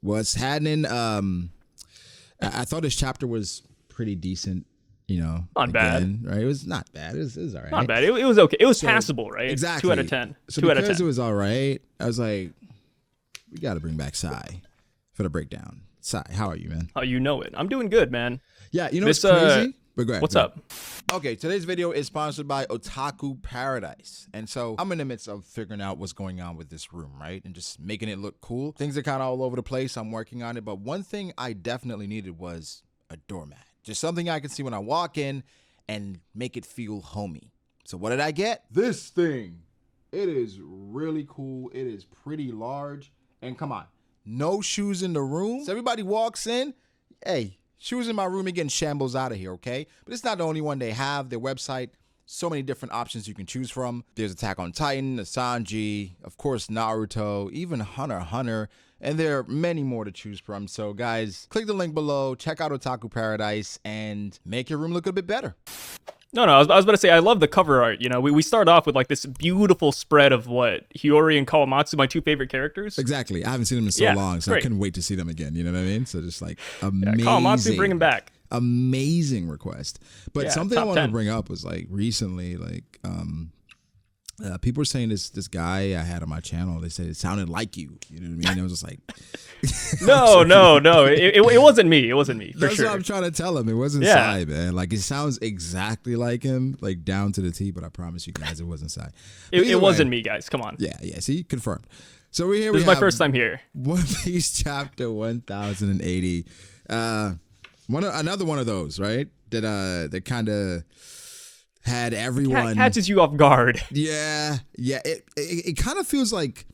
What's happening? I thought this chapter was pretty decent. You know, not bad, right? It was not bad. It was all right. Not bad. It was okay. It was passable, right? Exactly. 2 out of 10. So 2 out of 10. because it was all right, I was like, we got to bring back Sai for the breakdown. Sai, how are you, man? Oh, you know it. I'm doing good, man. Yeah, you know what's crazy? But go ahead. What's up? Okay, today's video is sponsored by Otaku Paradise. And so I'm in the midst of figuring out what's going on with this room, right? And just making it look cool. Things are kind of all over the place. I'm working on it. But one thing I definitely needed was a doormat. Just something I can see when I walk in and make it feel homey. So what did I get? This thing. It is really cool. It is pretty large. And come on, no shoes in the room. So everybody walks in, hey, shoes in my room and getting shambles out of here, okay? But it's not the only one they have. Their website, so many different options you can choose from. There's Attack on Titan, Sanji, of course, Naruto, even Hunter x Hunter, and there are many more to choose from. So guys, click the link below, check out Otaku Paradise, and make your room look a bit better. No, I was about to say, I love the cover art. You know, we start off with like this beautiful spread of what? Hiyori and Kawamatsu, my 2 favorite characters. Exactly. I haven't seen them in so long, so great. I couldn't wait to see them again. You know what I mean? So just like amazing. Yeah, Kawamatsu, bring him back. Amazing request. But something I wanted 10. to bring up was like recently, like people were saying this guy I had on my channel, they said it sounded like you. You know what I mean? I was just like, no. It wasn't me. It wasn't me. For That's sure. what I'm trying to tell him. It wasn't Sai, man. Like it sounds exactly like him, like down to the T. But I promise you guys, it wasn't Sai. It wasn't me, guys. Come on. Yeah. See, confirmed. So we're here. This is my first time here. One Piece chapter 1080. Another one of those, right? That kind of had everyone catches you off guard. Yeah. It kind of feels like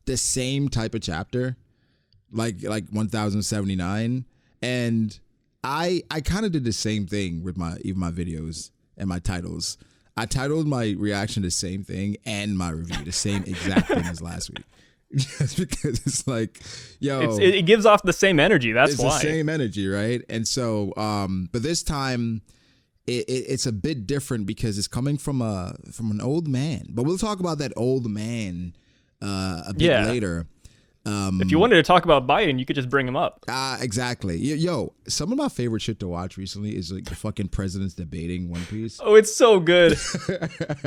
the same type of chapter, like 1079, and I kind of did the same thing with my videos and my titles. I titled my reaction the same thing and my review the same exact thing as last week. Just because it's like, yo, it gives off the same energy. That's why. It's the same energy, right? And so, but this time, it's a bit different because it's coming from an old man. But we'll talk about that old man a bit later. If you wanted to talk about Biden, you could just bring him up. Exactly. Yo, some of my favorite shit to watch recently is like the fucking presidents debating One Piece. Oh, it's so good.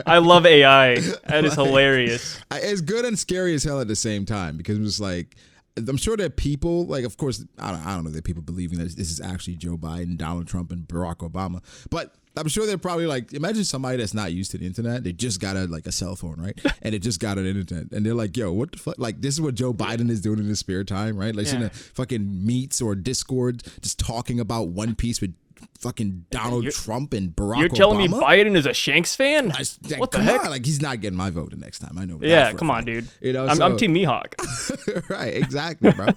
I love AI. That is hilarious. It's good and scary as hell at the same time because I'm just like, I'm sure that people, like, of course, I don't know that people believing that this is actually Joe Biden, Donald Trump, and Barack Obama, but I'm sure they're probably like, imagine somebody that's not used to the internet. They just got a cell phone, right? And they just got an internet. And they're like, yo, what the fuck? Like, this is what Joe Biden is doing in his spare time, right? Like, in fucking meets or Discord, just talking about One Piece with fucking Donald Trump and Barack Obama. You're telling me Biden is a Shanks fan? What the heck? Like, he's not getting my vote the next time. I know. Yeah, come on, dude. You know, I'm Team Mihawk. Right, exactly, bro.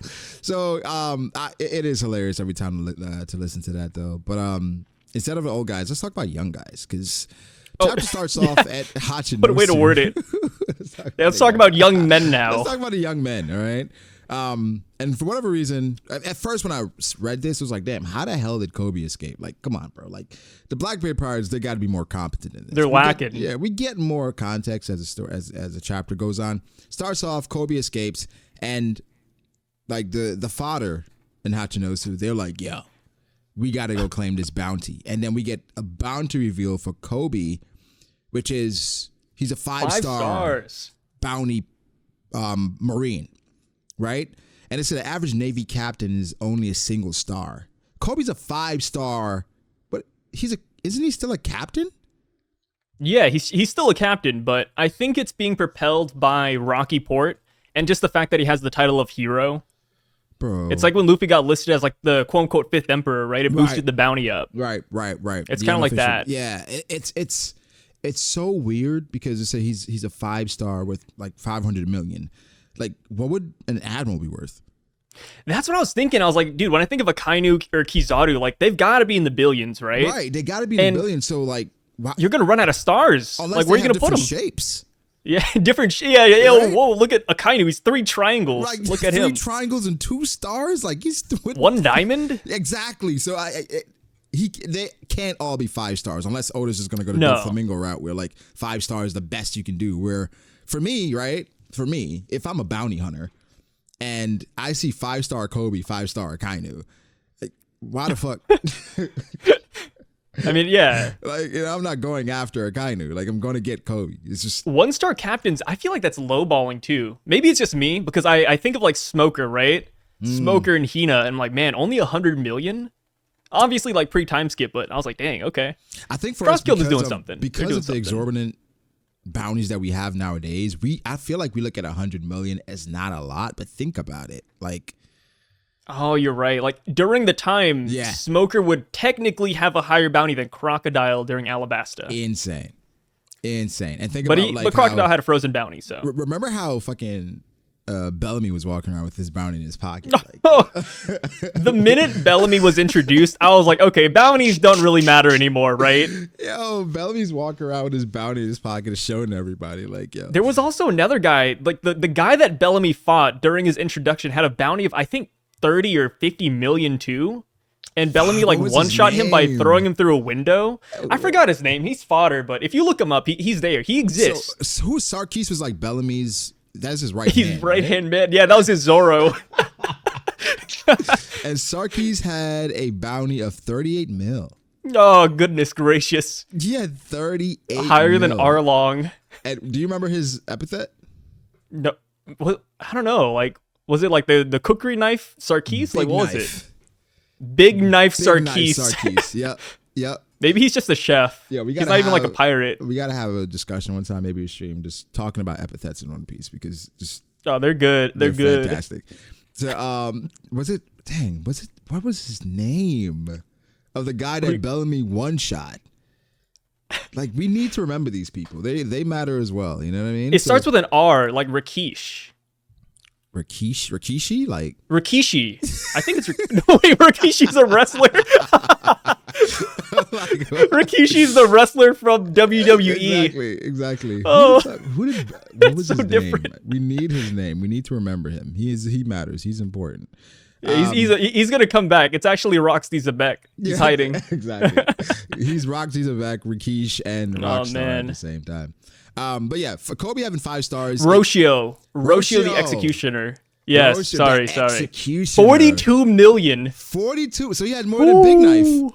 So, it is hilarious every time to listen to that, though. But instead of old guys, let's talk about young guys, because chapter starts off at Hachinosu. What a way to word it. Let's talk about young men now. Let's talk about the young men, all right? And for whatever reason, at first when I read this, it was like, damn, how the hell did Kobe escape? Like, come on, bro. Like, the Blackbeard Pirates, they got to be more competent in this. They're lacking. We get more context as the chapter goes on. Starts off, Kobe escapes, and like the fodder in Hachinosu, they're like, yo, we got to go claim this bounty. And then we get a bounty reveal for Kobe, which is he's a 5-star bounty Marine, right? And it said the average Navy captain is only a single star. Kobe's a 5-star, but isn't he still a captain? Yeah, he's still a captain, but I think it's being propelled by Rocky Port and just the fact that he has the title of hero. Bro. It's like when Luffy got listed as like the quote-unquote 5th emperor, right? It boosted the bounty up. Right. It's kind of like that. Yeah, it's so weird because it says he's a 5-star with like 500 million. Like, what would an admiral be worth? That's what I was thinking. I was like, dude, when I think of a Kainu or Kizaru, like they've got to be in the billions, right? Right, they got to be in the billions. So like, you're gonna run out of stars. Unless like, where are you gonna put them? Shapes. Yeah, different. Yeah. Right? Whoa, look at Akainu. He's 3 triangles. Like, look at him. 3 triangles and 2 stars. Like, he's 1 diamond. Exactly. So they can't all be 5 stars unless Oda's is gonna go to the Flamingo route, where like 5 stars is the best you can do. Where for me, right? For me, if I'm a bounty hunter, and I see 5-star Kobe, 5-star Akainu. Like, why the fuck? I mean, yeah. Like, you know, I'm not going after Akainu. Like, I'm going to get Kobe. It's just 1-star captains, I feel like that's lowballing too. Maybe it's just me because I think of like Smoker, right? Smoker and Hina, and I'm like, man, only 100 million? Obviously, like pre-time skip, but I was like, dang, okay. I think for Cross us, Guild is doing something. Because of the exorbitant bounties that we have nowadays, I feel like we look at 100 million as not a lot, but think about it. Like, oh, you're right. Like during the time, Smoker would technically have a higher bounty than Crocodile during Alabasta. Insane. And think about but Crocodile had a frozen bounty, so remember how fucking Bellamy was walking around with his bounty in his pocket. Like. The minute Bellamy was introduced, I was like, okay, bounties don't really matter anymore, right? Yo, Bellamy's walking around with his bounty in his pocket, showing everybody. Like, yo. There was also another guy, like the guy that Bellamy fought during his introduction had a bounty of I think 30 or 50 million too. And Bellamy like one-shot him by throwing him through a window. I forgot his name. He's fodder, but if you look him up, he's there. He exists. So who Sarkis was like Bellamy's? That's his right hand. He's right-hand man. Yeah, that was his Zoro. And Sarkis had a bounty of 38 mil. Oh, goodness gracious. He had 38 Higher than Arlong. And do you remember his epithet? No. I don't know. Like, was it like the cookery knife Sarkis? Like, what was it? Big knife Sarkis. Yep. Maybe he's just a chef. Yeah, he's not even like a pirate. We gotta have a discussion one time, maybe a stream, just talking about epithets in One Piece because just they're good. They're good. Fantastic. So what was his name of the guy that Bellamy one shot? Like, we need to remember these people. They matter as well. You know what I mean? It starts with an R, like Rikishi, like Rikishi. I think it's no wait. Rikishi's a wrestler. Rikishi's the wrestler from WWE. Exactly. Oh, what was his name? We need his name. We need to remember him. He matters. He's important. Yeah, he's gonna come back. It's actually Roxy Zabek. He's hiding. Exactly. He's Roxy Zabek, Rikishi, and Rockstar at the same time. But yeah, for Kobe having 5 stars. Roshio the Executioner. Yes, Roshio, sorry. Executioner. 42 million. 42. So he had more than Big Knife.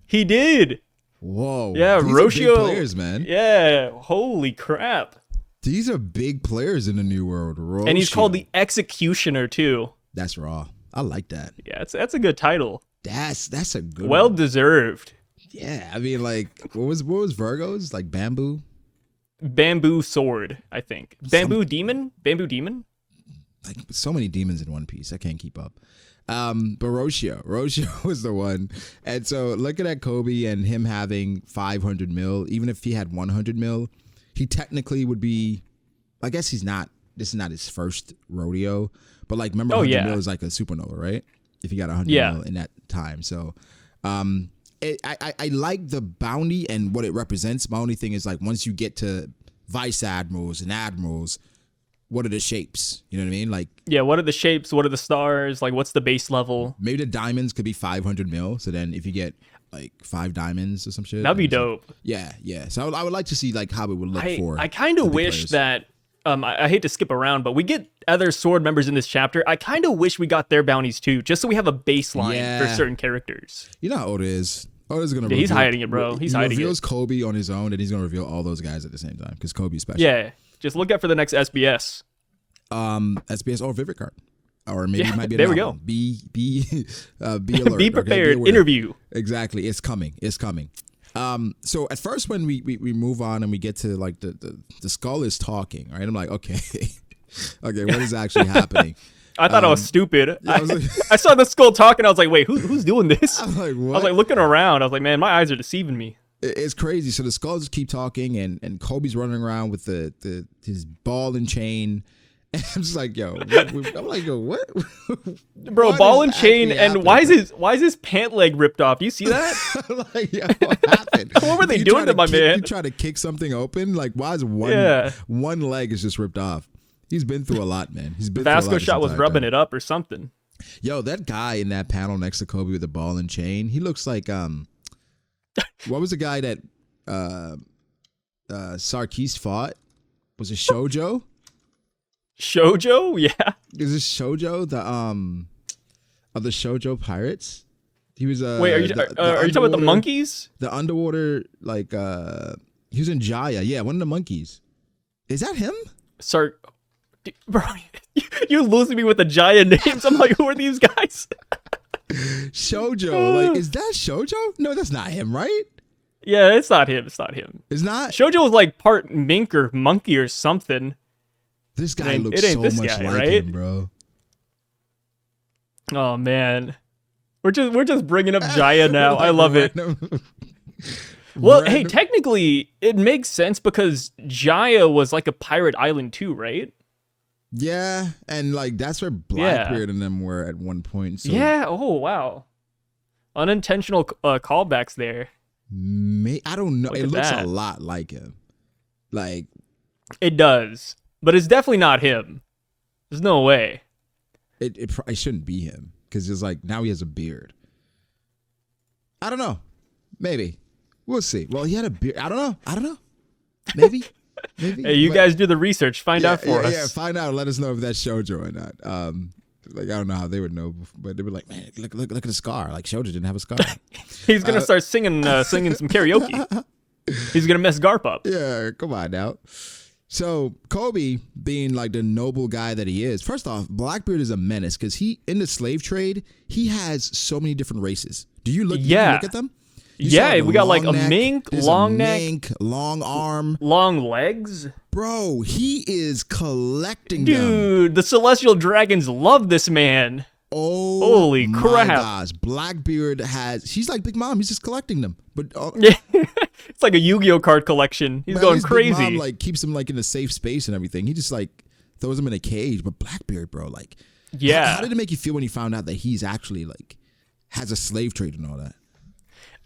He did. Whoa. Yeah, these Roshio. Are big players, man. Yeah. Holy crap. These are big players in the new world. Roshio. And he's called the Executioner too. That's raw. I like that. Yeah, that's a good title. That's a good well one. Deserved. Yeah, I mean, like, what was Virgo's? Like bamboo sword, I think. Bamboo demon. Like, so many demons in One Piece, I can't keep up. But Roshio was the one. And so looking at Kobe and him having 500 mil, even if he had 100 mil, he technically would be, I guess this is not his first rodeo, but like, remember 100 mil is like a supernova, right? If he got 100 mil in that time. So I like the bounty and what it represents. My only thing is, like, once you get to vice admirals and admirals, what are the shapes? You know what I mean? Like, yeah, what are the shapes? What are the stars? Like, what's the base level? Maybe the diamonds could be 500 mil. So then if you get like 5 diamonds or some shit, that'd be dope. Yeah. So I would like to see like how it would look for. I kind of wish that. I hate to skip around, but we get other sword members in this chapter. I kind of wish we got their bounties too, just so we have a baseline for certain characters. You know how Oda is. Oda's gonna. Yeah, he's hiding it, bro. He's hiding it. He reveals Kobe on his own, and he's gonna reveal all those guys at the same time because Kobe's special. Yeah, just look out for the next SBS. SBS or Vivid Card, or maybe it might be. There we go. Be alert. Be prepared. Okay, interview. Exactly. It's coming. So at first when we move on and we get to like the skull is talking, right? I'm like, okay, what is actually happening? I thought I was stupid. I saw the skull talking. I was like, wait, who's doing this? I'm like, what? I was like looking around. I was like, man, my eyes are deceiving me. It's crazy. So the skulls just keep talking, and Kobe's running around with his ball and chain. And I'm just like, yo, what? Bro, what ball and chain, and happening? why is his pant leg ripped off? Do you see that? Like, yo, what happened? What were they doing to my man? You try to kick something open? Like, why is one leg is just ripped off? He's been through a lot, man. He's been Vasco through a lot shot was rubbing it up or something. Yo, that guy in that panel next to Kobe with the ball and chain, he looks like what was the guy that Sarkis fought? Was it Shoujo? Shoujo? Yeah. Is this Shoujo of the Shoujo pirates? He was Wait, are you talking about the monkeys? The underwater, like he was in Jaya. Yeah, one of the monkeys. Is that him? Sorry, bro, you're losing me with the giant names. I'm like, who are these guys? Shoujo, like, is that Shoujo? No, that's not him, right? Yeah, it's not him. It's not him. It's not. Shoujo was like part mink or monkey or something. This guy looks so much like him, bro. Oh man, we're just bringing up Jaya now. I love it. Well, hey, technically it makes sense because Jaya was like a pirate island too, right? Yeah, and like that's where Blackbeard and them were at one point. So yeah. Oh wow, unintentional callbacks there. I don't know. It looks a lot like him. Like it does, but it's definitely not him. There's no way. It probably shouldn't be him because it's like now he has a beard. I don't know. Maybe we'll see. Well, he had a beard. I don't know. Maybe. Hey, you guys do the research. Find out for us. Yeah, find out. Let us know if that's Shoujo or not. Like I don't know how they would know, but they were like, man, look at the scar. Like Shoujo didn't have a scar. He's gonna start singing some karaoke. He's gonna mess Garp up. Yeah, come on now. So Kobe, being like the noble guy that he is, first off, Blackbeard is a menace because in the slave trade, he has so many different races. Do you look at them? We got like a mink, long neck, long arm, long legs. Bro, he is collecting them. Dude, the celestial dragons love this man. Oh, holy crap. My gosh. Blackbeard she's like Big Mom. He's just collecting them. But yeah, it's like a Yu-Gi-Oh card collection. He's going crazy. Big Mom like keeps him like in a safe space and everything. He just like throws him in a cage. But Blackbeard, bro, like, how did it make you feel when you found out that he's actually like has a slave trade and all that?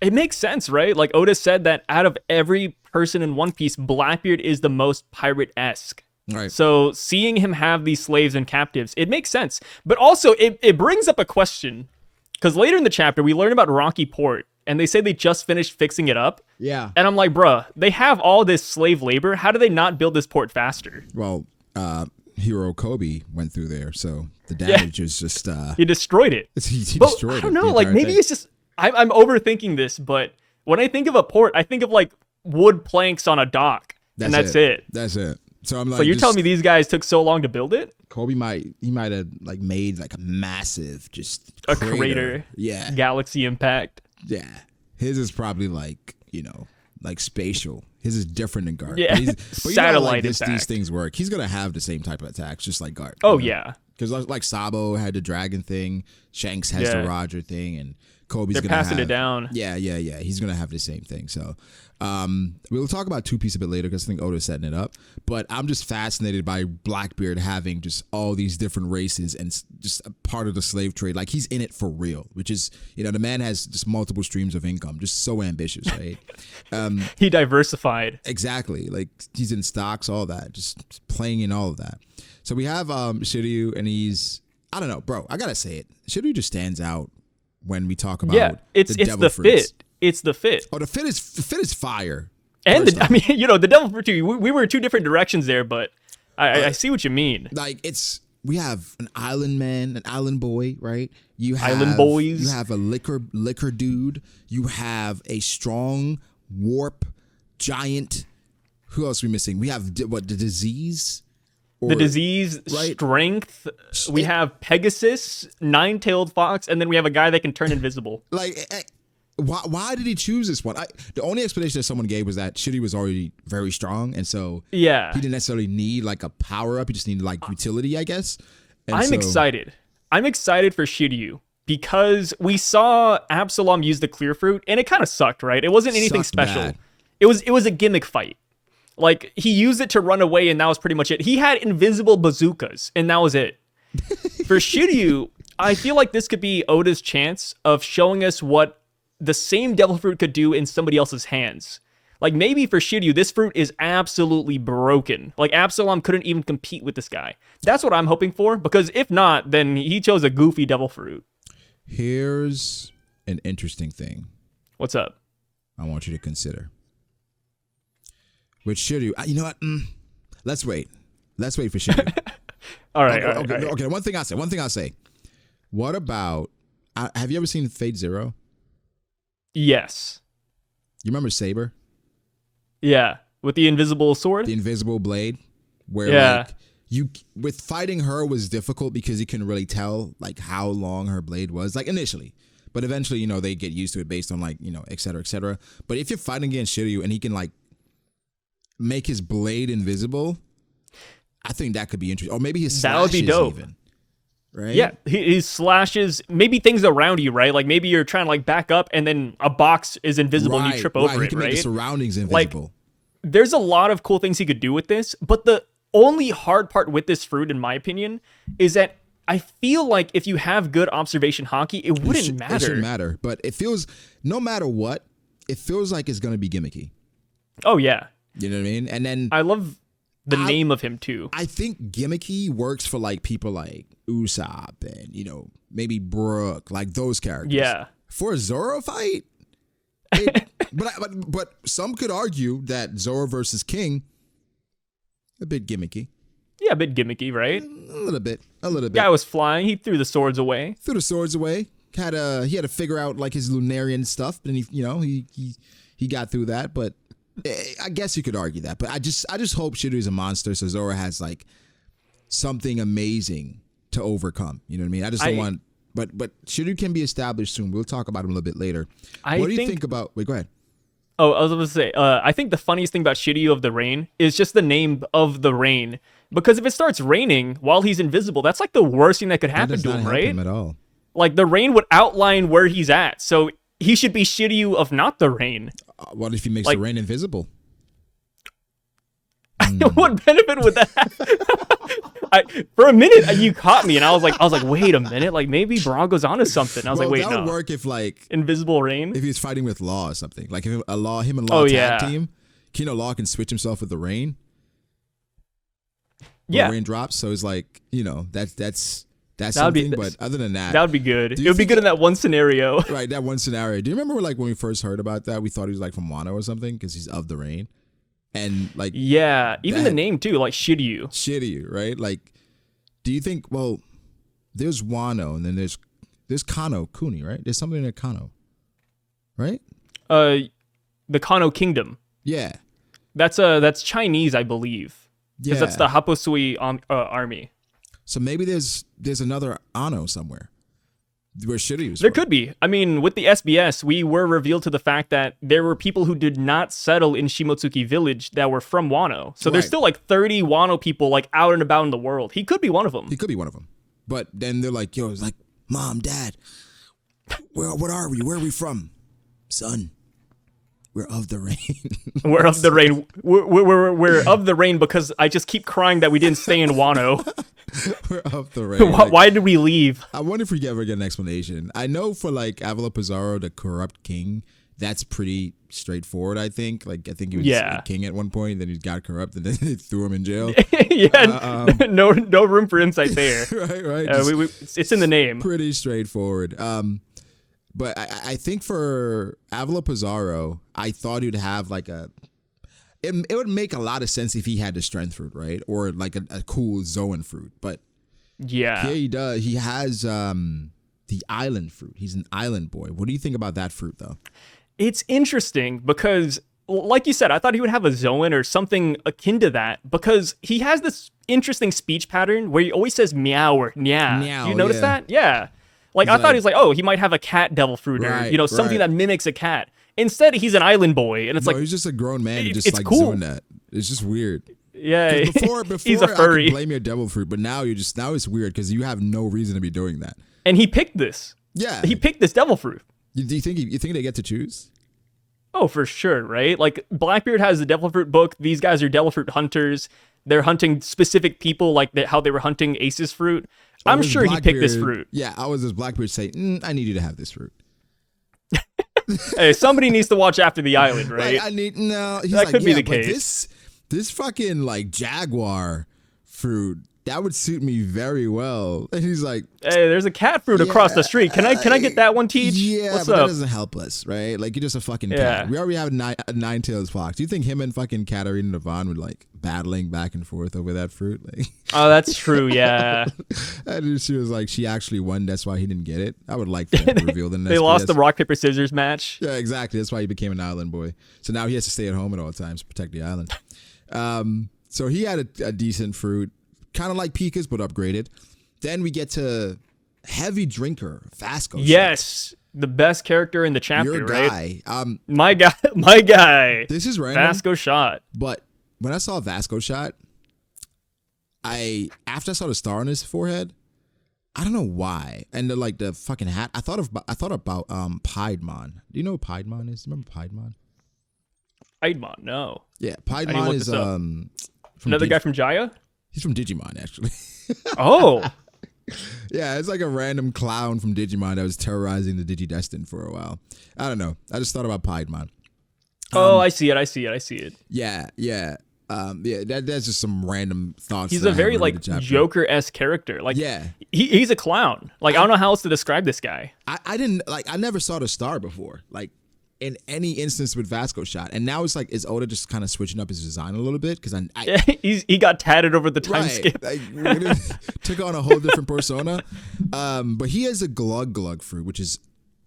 It makes sense, right? Like Oda said that out of every person in One Piece, Blackbeard is the most pirate-esque. Right. So seeing him have these slaves and captives, it makes sense. But also, it brings up a question. Because later in the chapter, we learn about Rocky Port, and they say they just finished fixing it up. Yeah. And I'm like, bruh, they have all this slave labor. How do they not build this port faster? Well, Hero Kobe went through there, so the damage is just... he destroyed it. He destroyed it. I don't know, like maybe it's just... I'm overthinking this, but when I think of a port, I think of like wood planks on a dock, and that's it. That's it. So I'm like, so you're telling me these guys took so long to build it? Kobe might have like made like a massive a crater. Yeah. Galaxy impact. Yeah. His is probably like, like spatial. His is different than Garp. Yeah. But satellite impact. These things work. He's gonna have the same type of attacks, just like Garp. Oh yeah. Because like Sabo had the dragon thing, Shanks has the Roger thing, and Kobe's They're passing it down. Yeah. He's gonna have the same thing. So we'll talk about Two Piece a bit later because I think Oda's setting it up. But I'm just fascinated by Blackbeard having just all these different races and just a part of the slave trade. Like he's in it for real, which is, the man has just multiple streams of income, just so ambitious, right? He diversified. Exactly. Like he's in stocks, all that, just playing in all of that. So we have Shiryu, and he's, I don't know, bro, I gotta say it. Shiryu just stands out when we talk about it's the fruits. fit. It's the fit. Oh, the fit is fire. And the devil fruit too. We were two different directions there, but I see what you mean. Like we have an island man, an island boy, right? You have island boys. You have a liquor dude. You have a strong warp giant. Who else are we missing? We have the disease. The disease, right? Strength. We have Pegasus, nine-tailed fox, and then we have a guy that can turn invisible. Like, why did he choose this one? The only explanation that someone gave was that Shiryu was already very strong, and so he didn't necessarily need like a power up. He just needed like utility, I guess. And I'm excited. I'm excited for Shiryu because we saw Absalom use the clear fruit, and it kind of sucked, right? It wasn't anything special. Bad. It was a gimmick fight. Like, he used it to run away, and that was pretty much it. He had invisible bazookas, and that was it. For Shiryu, I feel like this could be Oda's chance of showing us what the same devil fruit could do in somebody else's hands. Like, maybe for Shiryu, this fruit is absolutely broken. Like, Absalom couldn't even compete with this guy. That's what I'm hoping for, because if not, then he chose a goofy devil fruit. Here's an interesting thing. What's up? I want you to consider. With Shiryu, you know what? Let's wait. Let's wait for Shiryu. All right, Okay, all right, okay, all right. okay. One thing I say. What about? Have you ever seen Fate Zero? Yes. You remember Saber, Yeah. With the invisible sword? the invisible blade, where Yeah. like you with fighting her was difficult because you couldn't really tell like how long her blade was, like initially. But eventually, they get used to it based on like, et cetera, et cetera. But if you're fighting against Shiryu and he can like make his blade invisible, I think that could be interesting. Or maybe his That would be slashes dope. even. Right? Yeah, he slashes maybe things around you, right? Like maybe you're trying to like back up and then a box is invisible and you trip over He it, can make the right? surroundings Like, invisible. there's a lot of cool things he could do with this, but the only hard part with this fruit, in my opinion, is that I feel like if you have good observation hockey, it wouldn't matter. It shouldn't matter. But it feels, no matter what, it feels like it's going to be gimmicky. Oh, yeah. You know what I mean? And then I love the name of him, too. I think gimmicky works for like people like Usopp and, maybe Brook, like those characters. Yeah. For a Zoro fight, but some could argue that Zoro versus King, a bit gimmicky. Yeah, a bit gimmicky, right? A little bit. Guy was flying. He threw the swords away. Threw the swords away. He had to figure out like his Lunarian stuff, and he got through that. But I guess you could argue that. But I just hope Shiryu's a monster, so Zoro has like something amazing to overcome. You know what I mean? I just don't want. But Shiryu can be established soon. We'll talk about him a little bit later. What do you think about? Wait, go ahead. Oh, I was going to say, I think the funniest thing about Shiryu of the Rain is just the name of the rain. Because if it starts raining while he's invisible, that's like the worst thing that could happen to him, right? Him at all. Like the rain would outline where he's at. So he should be Shiryu of not the rain. What if he makes the rain invisible? What benefit would that have? For a minute, you caught me, and I was like, wait a minute, like maybe Bronco's onto something. I was like, wait, that no. would work if like invisible rain. If he was fighting with Law or something, like if him and Law tag team, Law can switch himself with the rain. Yeah, rain drops. So it's like that's That'd something. be- But other than that, would be good. Do It you would be think good in that one scenario. right? That one scenario. Do you remember like when we first heard about that? We thought he was like from Wano or something because he's of the rain, and like Yeah, even the name too, like Shiryu. right? Like, do you think? Well, there's Wano, and then there's Kano Kuni, right? There's something in Kano, right? The Kano Kingdom. Yeah, That's Chinese, I believe. Because yeah. that's the Haposui army. So maybe there's another Ano somewhere where Shiryu's There from. could be. I mean, with the SBS, we were revealed to the fact that there were people who did not settle in Shimotsuki village that were from Wano. So there's Right. still like 30 Wano people like out and about in the world. He could be one of them. He could be one of them. But then they're like, it's like, Mom, Dad, what are we? Where are we from? Son, we're of the rain. We're of the rain. We're of the rain because I just keep crying that we didn't stay in Wano. We're of the rain. Why did we leave? I wonder if we ever get an explanation. I know for like Avila Pizarro, the corrupt king, that's pretty straightforward, I think. Like, I think he was a king at one point, then he got corrupt, and then they threw him in jail. No room for insight there. right. It's in the name. Pretty straightforward. But I think for Avila Pizarro, I thought he'd have like it would make a lot of sense if he had the strength fruit, right? Or like a cool Zoan fruit. But yeah, he does. He has the island fruit. He's an island boy. What do you think about that fruit, though? It's interesting because, like you said, I thought he would have a Zoan or something akin to that because he has this interesting speech pattern where he always says meow or nya. Meow, You notice yeah. that? Yeah. Like, I thought he was like, he might have a cat devil fruit or, something that mimics a cat. Instead, he's an island boy. And it's he's just a grown man who just it's like cool. doing that. It's just weird. Yeah. Before he's a furry. I could blame your devil fruit, but now it's weird because you have no reason to be doing that. And he picked this. Yeah. He picked this devil fruit. Do you think they get to choose? Oh, for sure, right? Like, Blackbeard has the devil fruit book. These guys are devil fruit hunters. They're hunting specific people, like how they were hunting Ace's fruit. I'm sure he picked this fruit. Yeah, I was as Blackbeard say, I need you to have this fruit. Hey, somebody needs to watch after the island, right? Like, He's that like, could be the case. This fucking like jaguar fruit, that would suit me very well. And he's like, hey, there's a cat fruit across the street. Can I get that one, Teach? Yeah, What's but up? that doesn't help us, right? Like, you're just a fucking cat. We already have a nine-tailed fox. Do you think him and fucking Katarina Devon were like battling back and forth over that fruit? Like, oh, that's true. Yeah. and she was like, she actually won. That's why he didn't get it. I would like that revealed in this. They lost the rock paper scissors match. Yeah, exactly. That's why he became an island boy. So now he has to stay at home at all times to protect the island. So he had a decent fruit, kind of like Pika's, but upgraded. Then we get to heavy drinker Vasco. Yes, the best character in the chapter, Your right? guy. My guy. This is random. Vasco Shot. But when I saw Vasco Shot, after I saw the star on his forehead, I don't know why, and the fucking hat. I thought about Piedmon. Do you know what Piedmon is? Remember Piedmon? Piedmon, no. Yeah, Piedmon is another guy from Jaya. He's from Digimon, actually. Oh. Yeah, it's like a random clown from Digimon that was terrorizing the Digidestined for a while. I don't know. I just thought about Piedmon. Oh, I see it. Yeah. That's just some random thoughts. He's a very like Joker-esque character. Like, yeah, he's a clown. Like, I don't know how else to describe this guy. I never saw the star before. Like, in any instance with Vasco Shot, and now it's like, is Oda just kind of switching up his design a little bit? Because he got tatted over the time skip. Like, took on a whole different persona. But he has a glug fruit, which is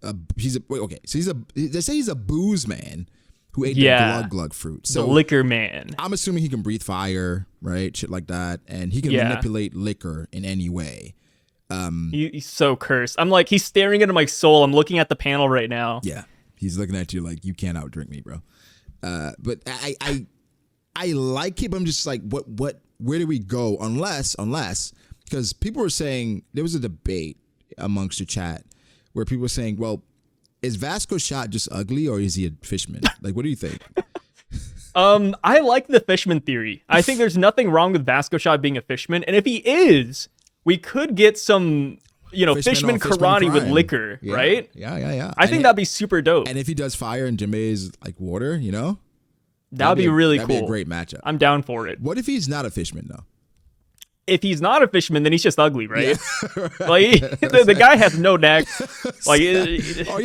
they say he's a booze man who ate the glug fruit. So the liquor man. I'm assuming he can breathe fire, right? Shit like that, and he can manipulate liquor in any way. He's so cursed. I'm like, he's staring into my soul. I'm looking at the panel right now. Yeah. He's looking at you like, you can't outdrink me, bro. But I like it, but I'm just like, where do we go? Unless, because people were saying, there was a debate amongst the chat where people were saying, well, is Vasco Shot just ugly or is he a fishman? Like, what do you think? I like the fishman theory. I think there's nothing wrong with Vasco Shot being a fishman. And if he is, we could get some... fishman karate with liquor, right? Yeah. I think that'd be super dope. And if he does fire and Jinbei is like water, that'd be really cool. That'd be a great matchup. I'm down for it. What if he's not a fishman though? If he's not a fisherman, then he's just ugly, right? Yeah. Like the guy has no neck. Like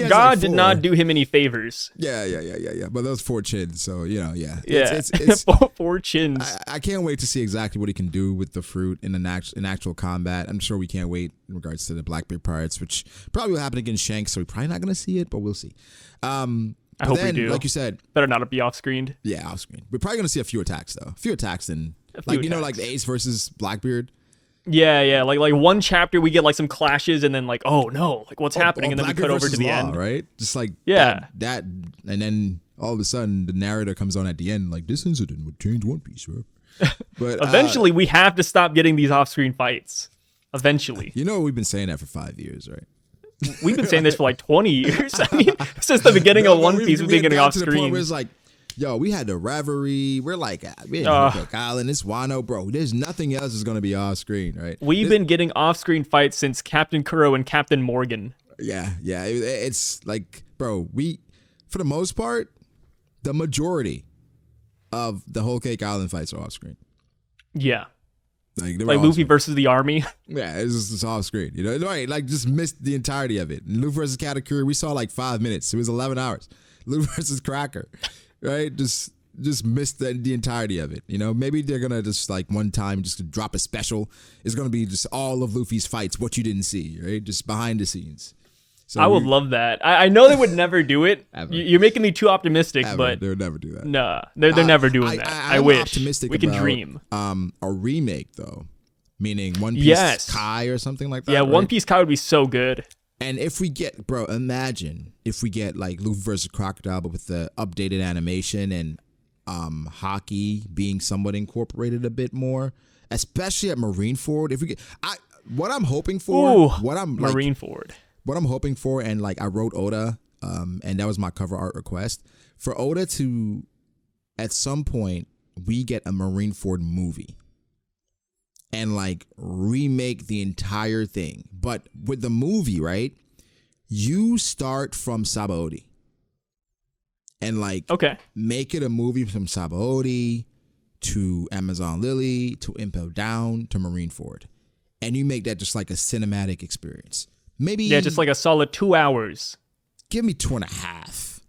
God did not do him any favors. Yeah. But those 4 chins, so yeah. It's 4 chins. I can't wait to see exactly what he can do with the fruit in actual combat. I'm sure we can't wait in regards to the Blackbeard Pirates, which probably will happen against Shanks. So we're probably not going to see it, but we'll see. I hope we do. Like you said, better not be off screened. Yeah, off screen. We're probably going to see a few attacks though. A few attacks and. Like, like the Ace versus Blackbeard? Yeah. Like one chapter we get like some clashes and then like, oh no, like what's happening? And then Blackbeard we cut over to the end. Right? Just like that. And then all of a sudden the narrator comes on at the end like, this incident would change One Piece, bro. But eventually we have to stop getting these off-screen fights. Eventually. We've been saying that for 5 years, right? We've been saying this for like 20 years. I mean, since the beginning of One Piece, we've been getting off-screen. It's like, yo, we had the Reverie. We're like, we're in Cook Island. It's Wano, bro. There's nothing else that's going to be off screen, right? We've been getting off screen fights since Captain Kuro and Captain Morgan. Yeah. It's like, bro, for the most part, the majority of the Whole Cake Island fights are off screen. Yeah. Like Luffy versus the army. Yeah, it's just off screen. Right? Like, just missed the entirety of it. Luffy versus Katakuri, we saw like 5 minutes. It was 11 hours. Luffy versus Cracker. Right, just missed the entirety of it. Maybe they're gonna just like one time just drop a special. It's gonna be just all of Luffy's fights, what you didn't see, right? Just behind the scenes. So I would love that. I know they would never do it. You're making me too optimistic, but they would never do that. Nah, they're never doing that. I wish. Optimistic we can about, dream. A remake though, meaning One Piece Kai or something like that. Yeah, right? One Piece Kai would be so good. And if we get, imagine if we get like Luffy versus Crocodile, but with the updated animation and hockey being somewhat incorporated a bit more, especially at Marineford. If we get, what I'm hoping for, Marineford. What I'm hoping for, and like I wrote Oda, and that was my cover art request for Oda to, at some point, we get a Marineford movie. And like remake the entire thing. But with the movie, right? You start from Sabaody. And like make it a movie from Sabaody to Amazon Lily to Impel Down to Marineford, and you make that just like a cinematic experience. Maybe just like a solid 2 hours. Give me 2.5.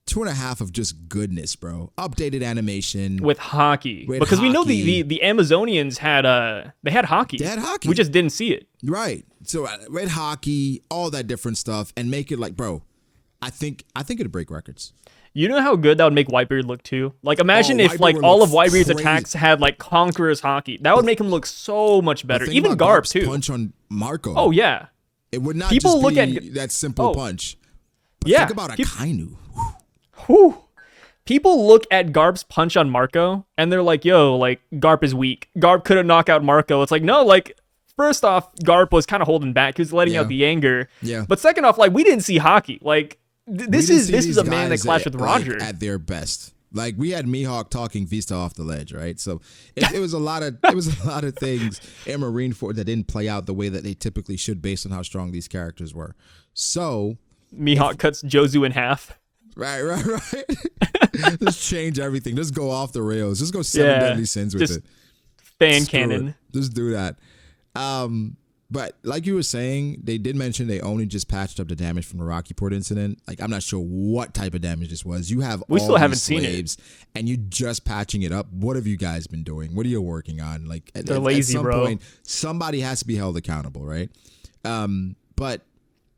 2.5 of just goodness, bro. Updated animation with hockey, because we know the Amazonians had hockey. They had hockey. We just didn't see it. Right. So red hockey, all that different stuff, and make it like, bro. I think it'd break records. You know how good that would make Whitebeard look too? Like imagine if like all of Whitebeard's attacks had like Conqueror's hockey. That would make him look so much better. Even Garp too. Punch on Marco. Oh yeah. It would not just be that simple punch. But think about Akainu. Whew. People look at Garp's punch on Marco and they're like, yo, like Garp is weak. Garp couldn't knock out Marco. It's like, no, like first off, Garp was kind of holding back. He was letting out the anger. Yeah. But second off, like we didn't see hockey. Like this is a man that clashed with Roger at their best. Like we had Mihawk talking Vista off the ledge, right? So it was a lot of things in Marineford that didn't play out the way that they typically should based on how strong these characters were. So Mihawk cuts Jozu in half. Right. Just change everything. Just go off the rails. Just go 7 deadly sins with it. Fan cannon. Just do that. But like you were saying, they did mention they only just patched up the damage from the Rocky Port incident. Like I'm not sure what type of damage this was. We still haven't seen it, and you just patching it up. What have you guys been doing? What are you working on? Like they're lazy, at some bro. point, somebody has to be held accountable, right? But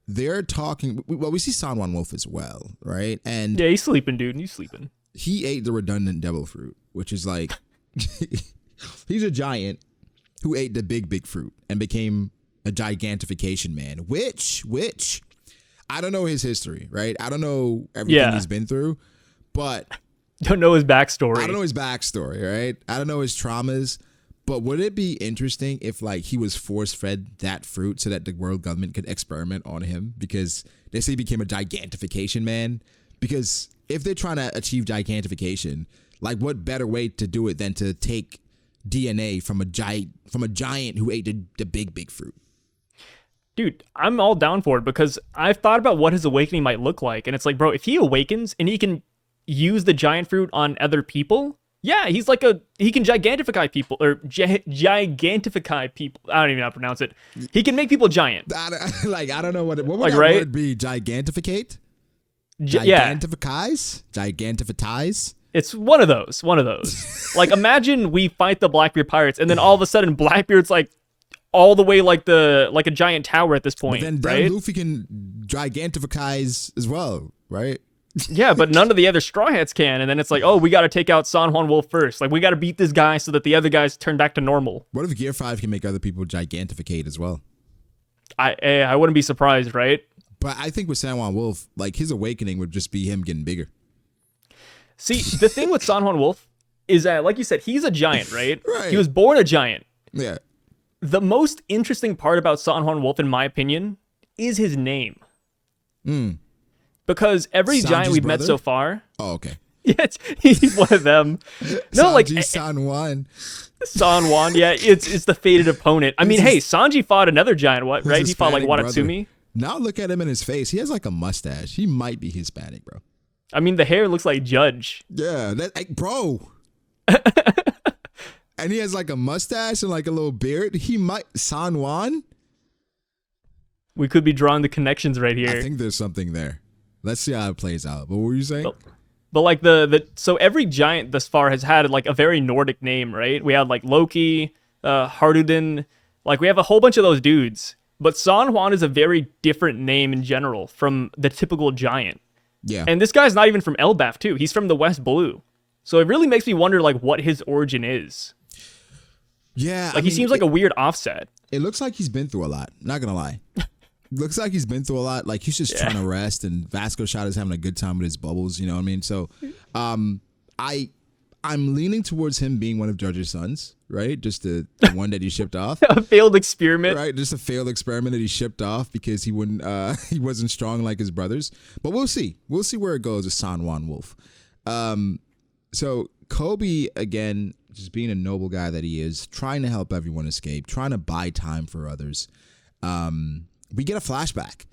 they're talking. Well, we see Sanwan Wolf as well, right? And yeah, he's sleeping, dude. He's sleeping. He ate the redundant devil fruit, which is like he's a giant who ate the big fruit and became a gigantification man, which I don't know his history, right? I don't know everything he's been through, but don't know his backstory. I don't know his backstory, right? I don't know his traumas, but would it be interesting if like he was force-fed that fruit so that the world government could experiment on him? Because they say he became a gigantification man. Because if they're trying to achieve gigantification, like what better way to do it than to take DNA from a giant who ate the big fruit? Dude, I'm all down for it because I've thought about what his awakening might look like. And it's like, bro, if he awakens and he can use the giant fruit on other people, yeah, he can gigantify people or gigantify people. I don't even know how to pronounce it. He can make people giant. I don't know what would that word be? Gigantificate? Gigantifies? Gigantifies? It's one of those. Like imagine we fight the Blackbeard pirates and then all of a sudden Blackbeard's like all the way like a giant tower at this point. But then Luffy can gigantifies as well, right? Yeah, but none of the other Straw Hats can. And then it's like, oh, we got to take out San Juan Wolf first. Like we got to beat this guy so that the other guys turn back to normal. What if Gear 5 can make other people gigantificate as well? I wouldn't be surprised, right? But I think with San Juan Wolf, like his awakening would just be him getting bigger. See, the thing with San Juan Wolf is that, like you said, he's a giant, right? Right. He was born a giant. Yeah. The most interesting part about San Juan Wolf, in my opinion, is his name. Because every Sanji's giant we've brother? met so far... Oh, okay. Yeah, he's one of them. No, Sanji San Juan. San Juan, yeah, it's the fated opponent. I mean, hey, Sanji fought another giant, right? He fought like Watatsumi. Brother. Now look at him in his face. He has like a mustache. He might be Hispanic, bro. I mean, the hair looks like Judge. Yeah, bro. And he has like a mustache and like a little beard. He might San Juan. We could be drawing the connections right here. I think there's something there. Let's see how it plays out. But what were you saying? But like so every giant thus far has had like a very Nordic name, right? We had like Loki, Harduden, like we have a whole bunch of those dudes. But San Juan is a very different name in general from the typical giant. Yeah. And this guy's not even from Elbaf too. He's from the West Blue. So it really makes me wonder like what his origin is. Yeah. Like he seems like a weird offset. It looks like he's been through a lot. Not gonna lie. Looks like he's been through a lot. Like he's just trying to rest, and Vasco Shot is having a good time with his bubbles. You know what I mean? So, I'm leaning towards him being one of Judge's sons, right? Just the one that he shipped off. A failed experiment, right? Just a failed experiment that he shipped off because he he wasn't strong like his brothers. But we'll see. We'll see where it goes with San Juan Wolf. So Kobe again, just being a noble guy that he is, trying to help everyone escape, trying to buy time for others. We get a flashback.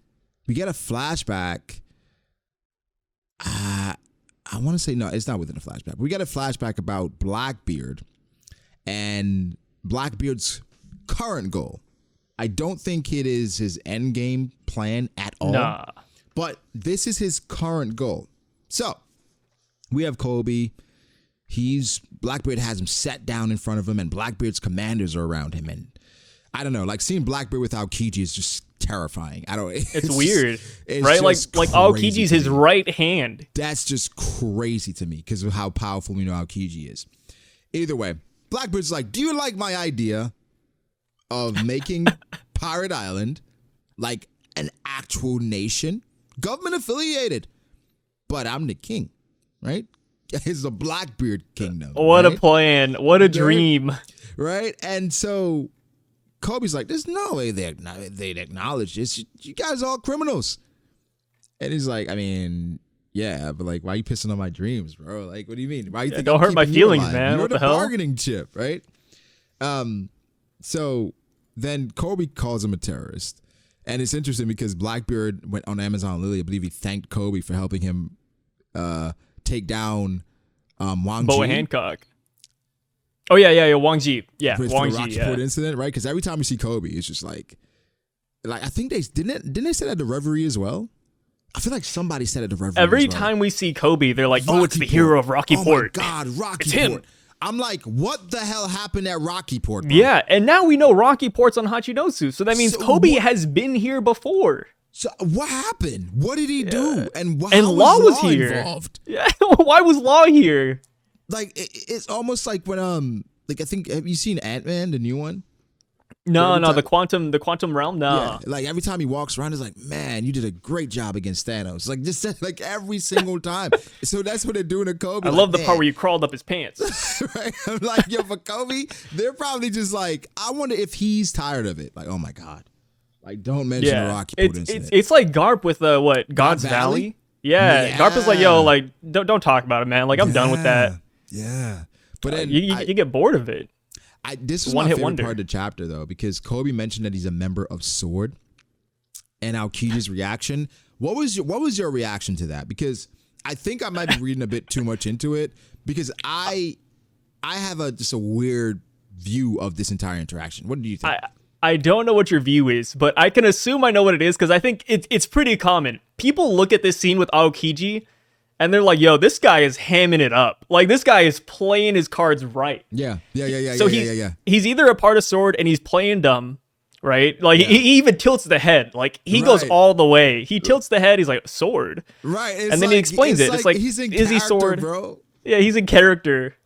I want to say no, it's not within a flashback. We got a flashback about Blackbeard and Blackbeard's current goal. I don't think it is his end game plan at all. Nah. But this is his current goal. So we have Kobe. Blackbeard has him set down in front of him, and Blackbeard's commanders are around him. And I don't know, like seeing Blackbeard with Aokiji is just terrifying. It's weird, it's right? Like crazy Aokiji's to his me. right hand. That's just crazy to me because of how powerful we know Aokiji is. Either way, Blackbeard's like, do you like my idea of making Pirate Island like an actual nation, government affiliated? But I'm the king, right? It's the Blackbeard kingdom. What right? a plan. What a dream. Right? And so Kobe's like, there's no way they'd acknowledge this. You guys are all criminals. And he's like, I mean, yeah, but like, why are you pissing on my dreams, bro? Like, what do you mean? Why you think don't I'm hurt my keeping you feelings, alive? man. You're What the the hell? bargaining chip, right? So then Kobe calls him a terrorist. And it's interesting because Blackbeard went on Amazon Lily. I believe he thanked Kobe for helping him take down Wang Boa Ji Hancock. Oh yeah, Wang Ji. Yeah, with Wang the Ji. Rocky Yeah. Port incident, right? Because every time we see Kobe, it's just like I think they didn't they say that at the Reverie as well? I feel like somebody said at the Reverie. Every as well. time we see Kobe, they're like, "Oh, it's the hero of Rocky Oh Port." my God, Rocky It's him. Port. I'm like, what the hell happened at Rocky Port? Bro? Yeah, and now we know Rocky Port's on Hachinosu, so that means So Kobe what- has been here before. So what happened? What did he do? And how And Law was Law here. involved? Yeah, why was Law here? Like it's almost like when like I think have you seen Ant-Man, the new one? No, Every the time- quantum realm. No. Yeah, like every time he walks around, it's like, man, you did a great job against Thanos. Like just like every single time. So that's what they're doing to Kobe. I like, love the man. part where you crawled up his pants. Right? I'm like, yo, for Kobe, they're probably just like, I wonder if he's tired of it. Like, oh my God. Like, don't mention the Rocky Port incident. It's like Garp with God's Valley. Yeah. Yeah. Garp is like, yo, like don't talk about it, man. Like I'm done with that. Yeah. But then You get bored of it. this was One my hit favorite wonder. part of the chapter, though, because Kobe mentioned that he's a member of Sword, and Aokiji's reaction. What was your reaction to that? Because I think I might be reading a bit too much into it, because I have just a weird view of this entire interaction. What do you think? I don't know what your view is, but I can assume I know what it is because I think it's pretty common. People look at this scene with Aokiji and they're like, yo, this guy is hamming it up. Like, this guy is playing his cards right. Yeah. So he's either a part of Sword and he's playing dumb, right? Like, he even tilts the head. Like, he goes Right. all the way. He tilts the head. He's like, Sword. Right. And then he explains it. It's like, he's in is he character, Sword? bro. Yeah, he's in character.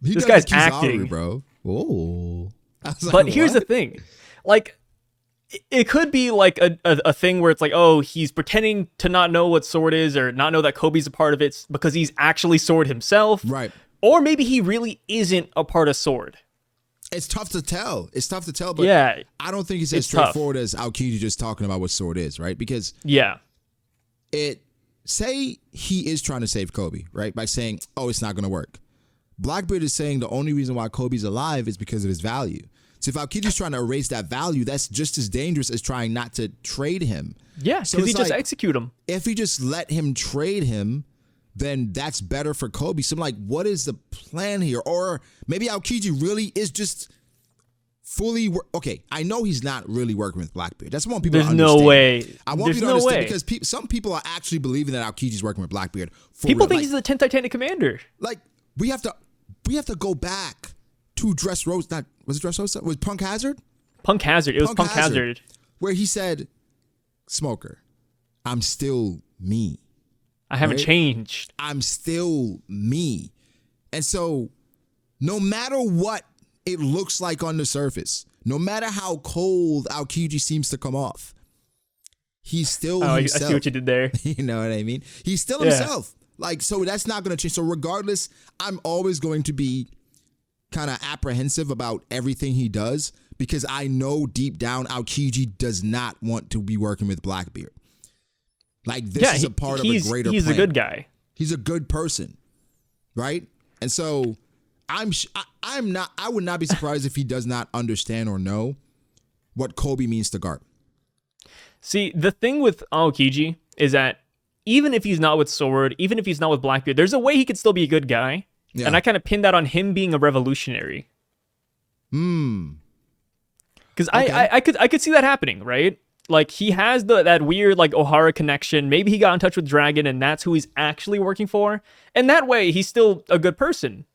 He This does guy's Kizaru, acting. bro. Oh. But here's the thing. Like, it could be like a thing where it's like, oh, he's pretending to not know what Sword is or not know that Kobe's a part of it because he's actually Sword himself. Right. Or maybe he really isn't a part of Sword. It's tough to tell. But Yeah. I don't think it's as It's tough. straightforward as Aokiji just talking about what Sword is, right? Because Yeah. say he is trying to save Kobe, right? By saying, oh, it's not going to work. Blackbeard is saying the only reason why Kobe's alive is because of his value. So if Aokiji's trying to erase that value, that's just as dangerous as trying not to trade him. Yeah, So because he it's just like, execute him. if he just let him trade him, then that's better for Kobe. So I'm like, what is the plan here? Or maybe Aokiji really is just fully okay. I know he's not really working with Blackbeard. That's what I want people There's to understand. no way. I want There's people to no understand way. because some people are actually believing that Aokiji's working with Blackbeard. For People real. think he's the 10th Titanic commander. Like we have to go back to Dressrosa. Was it Dressrosa? Was Punk Hazard? Punk Hazard. It was Punk Hazard. Where he said, "Smoker, I'm still me. I haven't Right? changed. I'm still me." And so no matter what it looks like on the surface, no matter how cold Aokiji seems to come off, he's still Oh, I himself. see what you did there. You know what I mean? He's still Yeah. himself. Like, so that's not going to change. So regardless, I'm always going to be kind of apprehensive about everything he does because I know deep down Aokiji does not want to be working with Blackbeard. Like, this is a part of a greater He's plan. a good guy. He's a good person, right? And so I would not be surprised if he does not understand or know what Kobe means to Garp. See, the thing with Aokiji is that even if he's not with Sword, even if he's not with Blackbeard, there's a way he could still be a good guy. Yeah. And I kind of pinned that on him being a revolutionary. Because I could see that happening, right? Like, he has that weird, like, O'Hara connection. Maybe he got in touch with Dragon, and that's who he's actually working for. And that way, he's still a good person.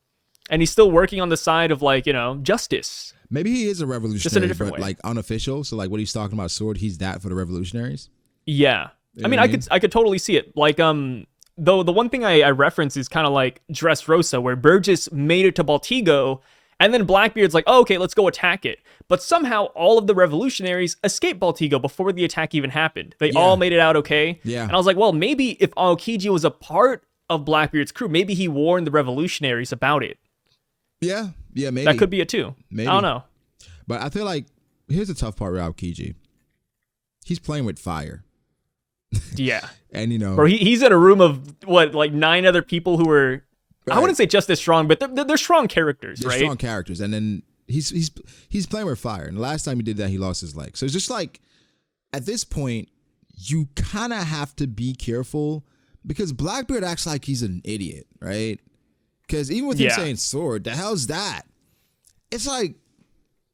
And he's still working on the side of, like, justice. Maybe he is a revolutionary, just in a different way. Like, unofficial. So, like, what he's talking about, Sword, he's that for the revolutionaries? Yeah. I mean, I could totally see it. Like, though the one thing I reference is kind of like Dressrosa, where Burgess made it to Baltigo, and then Blackbeard's like, oh, okay, let's go attack it. But somehow all of the revolutionaries escaped Baltigo before the attack even happened. They all made it out okay. Yeah. And I was like, well, maybe if Aokiji was a part of Blackbeard's crew, maybe he warned the revolutionaries about it. Yeah, maybe. That could be it too. Maybe. I don't know. But I feel like, here's the tough part with Aokiji. He's playing with fire. Yeah. And, Bro, he's in a room of, what, like 9 other people who are, right. I wouldn't say just as strong, but they're strong characters, right? Strong characters. And then he's playing with fire. And the last time he did that, he lost his leg. So it's just like, at this point, you kind of have to be careful because Blackbeard acts like he's an idiot, right? Because even with him saying Sword, the hell's that? It's like,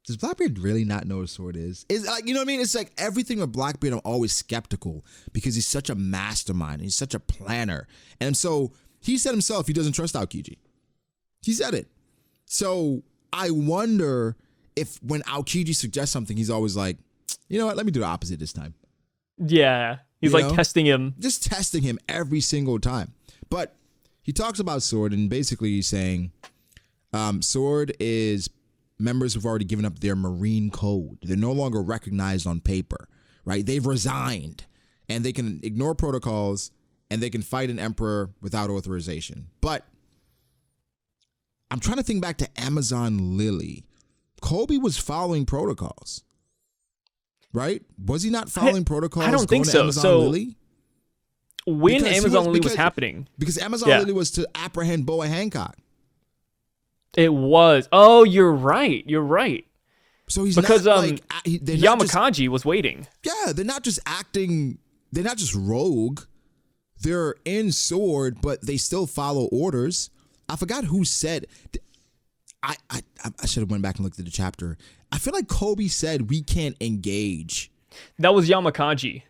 does Blackbeard really not know what Sword is? It's like, you know what I mean? It's like everything with Blackbeard, I'm always skeptical because he's such a mastermind. He's such a planner. And so he said himself he doesn't trust Aokiji. He said it. So I wonder if when Aokiji suggests something, he's always like, you know what? Let me do the opposite this time. Yeah. He's like testing him. Just testing him every single time. But he talks about Sword and basically he's saying Sword is members who've already given up their Marine code. They're no longer recognized on paper, right? They've resigned and they can ignore protocols and they can fight an emperor without authorization. But I'm trying to think back to Amazon Lily. Kobe was following protocols, right? Was he not following protocols? I don't think so. Amazon Lily? When Amazon Lily was happening. Because Amazon Lily was to apprehend Boa Hancock. It was. Oh, you're right. You're right. So he's because not like Yamakaji was waiting. Yeah, they're not just acting. They're not just rogue. They're in Sword, but they still follow orders. I forgot who said. I should have went back and looked at the chapter. I feel like Kobe said we can't engage. That was Yamakaji.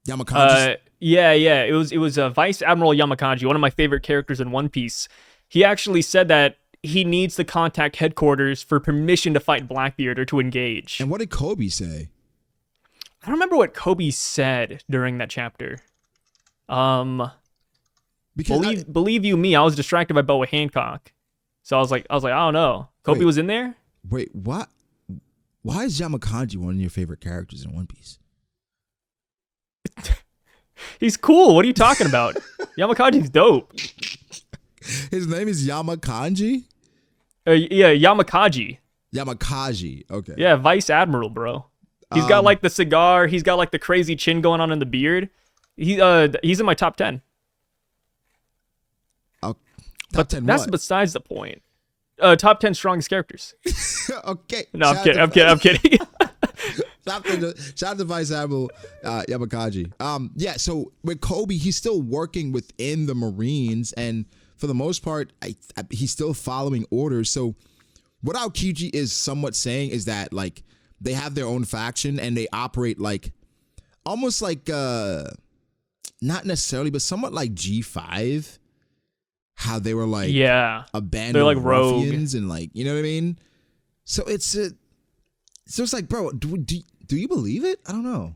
Yamakaji. Yeah. It was Vice Admiral Yamakaji, one of my favorite characters in One Piece. He actually said that he needs to contact headquarters for permission to fight Blackbeard or to engage. And what did Kobe say? I don't remember what Kobe said during that chapter. Because believe you me, I was distracted by Boa Hancock. So I was like, I don't know. Kobe was in there? Wait, what? Why is Yamakaji one of your favorite characters in One Piece? He's cool. What are you talking about? Yamakaji's dope. His name is Yamakaji? Yeah, Yamakaji. Yamakaji, okay. Yeah, Vice Admiral, bro. He's got like the cigar. He's got like the crazy chin going on in the beard. He's in my top 10. Top 10 that's what? Besides the point. Top 10 strongest characters. Okay. No, I'm kidding. Shout out to Vice Admiral Yamakaji. Yeah, so with Kobe, he's still working within the Marines, and for the most part, he's still following orders. So what Aokiji is somewhat saying is that, like, they have their own faction, and they operate like, almost like, not necessarily, but somewhat like G5. How they were like a band of like ruffians and like, you know what I mean? So it's like, bro, do you believe it? I don't know.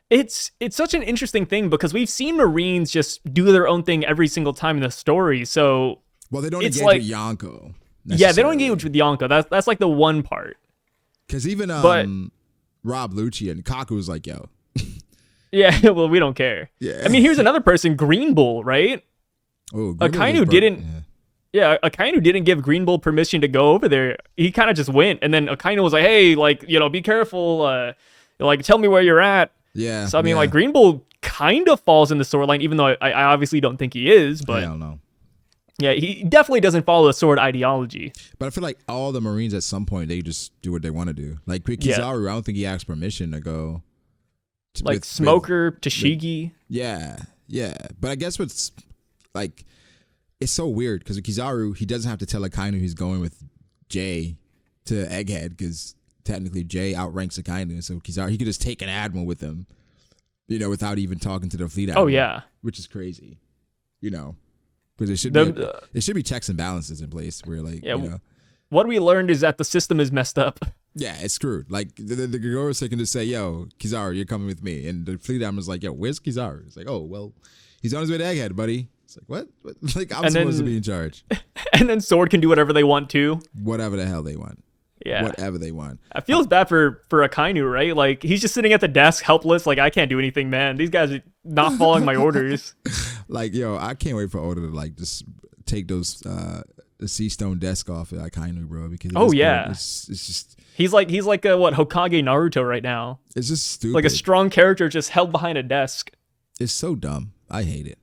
It's such an interesting thing because we've seen Marines just do their own thing every single time in the story. So well, they don't engage with Yonko. Yeah, they don't engage with Yonko. That's like the one part. Because even Rob Lucci and Kaku was like, yo. Yeah, well, we don't care. Yeah. I mean, here's another person, Green Bull, right? Oh, Akainu didn't. Yeah, Akainu didn't give Green Bull permission to go over there. He kind of just went, and then Akainu was like, "Hey, like, be careful. Like, tell me where you're at." Yeah. So I mean, like, Green Bull kind of falls in the sword line, even though I obviously don't think he is. But I don't know. Yeah, he definitely doesn't follow the sword ideology. But I feel like all the Marines at some point they just do what they want to do. Like Kizaru, I don't think he asked permission to go Like Smoker, Tashigi. Yeah. But I guess what's like, it's so weird because Kizaru, he doesn't have to tell Akainu he's going with Jay to Egghead because technically Jay outranks Akainu. So Kizaru, he could just take an admiral with him, without even talking to the fleet admiral. Oh, yeah. Which is crazy, because there should be checks and balances in place where what we learned is that the system is messed up. Yeah, it's screwed. Like the Gogoro can just say, "Yo, Kizaru, you're coming with me," and the fleet admiral's like, "Yo, where's Kizaru?" It's like, "Oh, well, he's on his way to Egghead, buddy." It's like, what? Like I'm supposed to be in charge. And then Sword can do whatever they want too. Whatever the hell they want. Yeah. Whatever they want. It feels bad for Akainu, right? Like he's just sitting at the desk, helpless. Like I can't do anything, man. These guys are not following my orders. Like, yo, I can't wait for Oda to like just take those the sea stone desk off at Akainu, bro. Because it's just. He's like what Hokage Naruto right now. It's just stupid. Like a strong character just held behind a desk. It's so dumb. I hate it.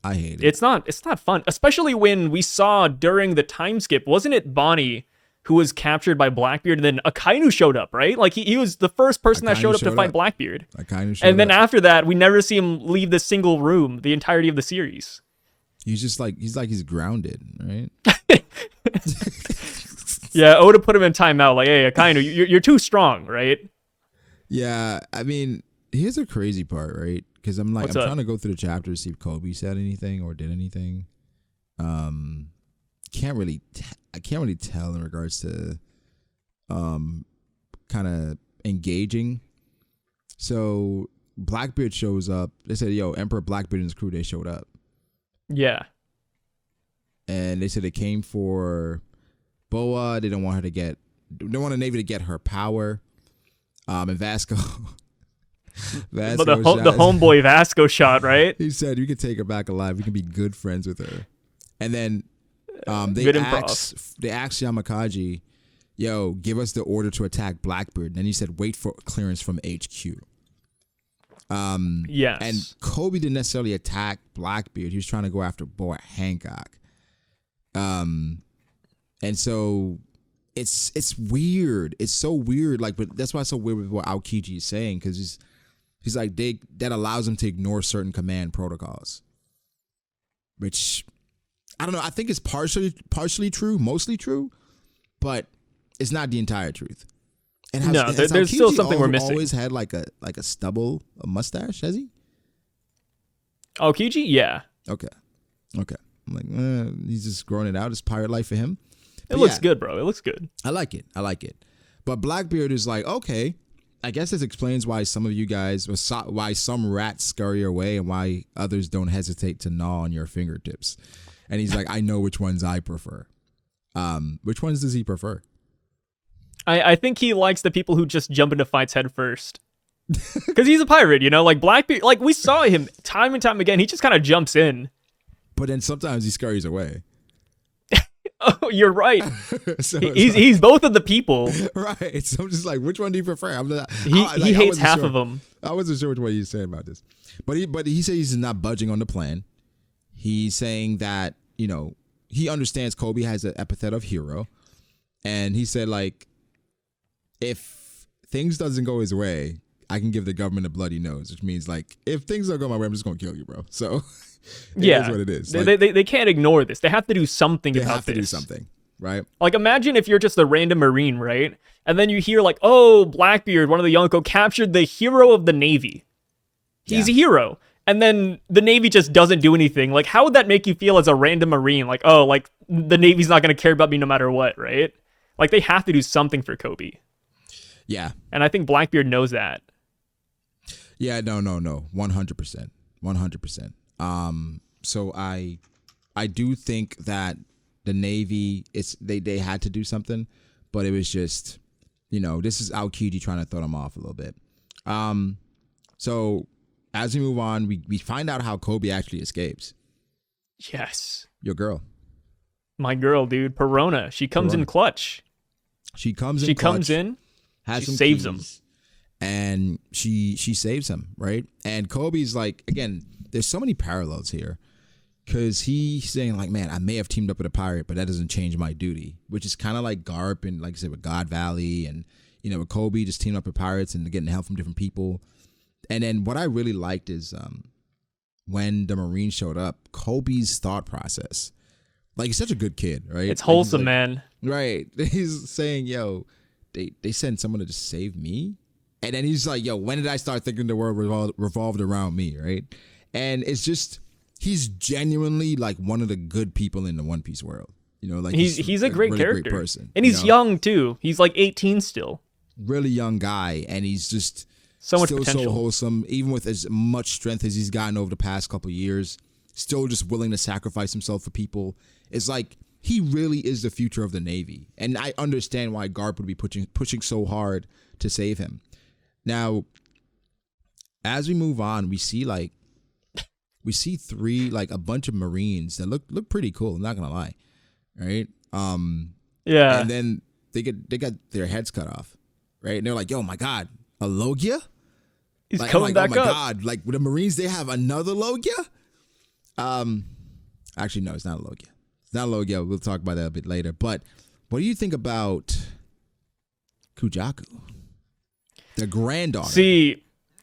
It's not fun, especially when we saw during the time skip. Wasn't it Bonnie who was captured by Blackbeard, and then Akainu showed up, right? Like he was the first person that showed up to fight Blackbeard. Akainu showed and then up. After that, we never see him leave the single room the entirety of the series. He's grounded, right? Yeah, Oda put him in timeout. Like, hey, Akainu, you're too strong, right? Yeah, I mean, here's a crazy part, right? Because I'm trying to go through the chapter to see if Kobe said anything or did anything. I can't really tell in regards to, kind of engaging. So Blackbeard shows up. They said, "Yo, Emperor Blackbeard and his crew." They showed up. Yeah. And they said they came for Boa. They don't want the Navy to get her power. And Vasco. But the homeboy Vasco shot, right? He said, "You can take her back alive. We can be good friends with her." And then they asked Yamakaji, "Yo, give us the order to attack Blackbeard." And then he said, "Wait for clearance from HQ." Yes. And Kobe didn't necessarily attack Blackbeard. He was trying to go after Boa Hancock. And so it's weird. It's so weird. Like, but that's why it's so weird with what Aokiji is saying, because he's like that allows him to ignore certain command protocols, which I don't know. I think it's partially true, mostly true, but it's not the entire truth. And has there's still something we're missing. Always had like a stubble, a mustache, has he? Aokiji, yeah. Okay. I'm like, he's just growing it out. It's pirate life for him. It looks good, bro. It looks good. I like it. But Blackbeard is like, okay, I guess this explains why some of you guys, why some rats scurry away and why others don't hesitate to gnaw on your fingertips. And he's like, I know which ones I prefer. Which ones does he prefer? I think he likes the people who just jump into fights head first. Because he's a pirate, like Blackbeard. Like, we saw him time and time again. He just kind of jumps in. But then sometimes he scurries away. Oh, you're right. So he's both of the people. Right. So I'm just like, which one do you prefer? He hates half of them. I wasn't sure what you saying about this. But he said he's not budging on the plan. He's saying that, he understands Kobe has an epithet of hero. And he said, like, if things doesn't go his way, I can give the government a bloody nose, which means, like, if things don't go my way, I'm just going to kill you, bro. So it is what it is. Like, they can't ignore this. They have to do something about this. They have to do something, right? Like, imagine if you're just a random Marine, right? And then you hear, like, oh, Blackbeard, one of the Yonko, captured the hero of the Navy. He's a hero. And then the Navy just doesn't do anything. Like, how would that make you feel as a random Marine? Like, oh, like, the Navy's not going to care about me no matter what, right? Like, they have to do something for Kobe. Yeah. And I think Blackbeard knows that. Yeah, no. 100%. 100%. So I do think that the Navy, they had to do something, but it was just, this is Aokiji trying to throw them off a little bit. So as we move on, we find out how Kobe actually escapes. Yes. Your girl. My girl, dude. Perona. She comes in clutch. She comes in, she saves him. And she saves him, right? And Kobe's like, again, there's so many parallels here. Because he's saying, like, man, I may have teamed up with a pirate, but that doesn't change my duty. Which is kind of like Garp and, like I said, with God Valley. And, with Kobe just teaming up with pirates and getting help from different people. And then what I really liked is when the Marines showed up, Kobe's thought process. Like, he's such a good kid, right? It's like, wholesome, man. Right. He's saying, yo, they sent someone to just save me. And then he's like, yo, when did I start thinking the world revolved around me, right? And it's just, he's genuinely like one of the good people in the One Piece world. You know, like he's a great really character. Great person. And he's young too. He's like 18 still. Really young guy. And he's just so much still potential. So wholesome, even with as much strength as he's gotten over the past couple of years, still just willing to sacrifice himself for people. It's like, he really is the future of the Navy. And I understand why Garp would be pushing so hard to save him. Now, as we move on, we see three, like a bunch of Marines that look pretty cool. I'm not gonna lie, right? Yeah. And then they got their heads cut off, right? And they're like, "Yo, my God, a Logia? He's like, coming back oh my up. God, like the Marines, they have another Logia." Actually, no, it's not a Logia. It's not a Logia. We'll talk about that a bit later. But what do you think about Kujaku, the granddaughter? See,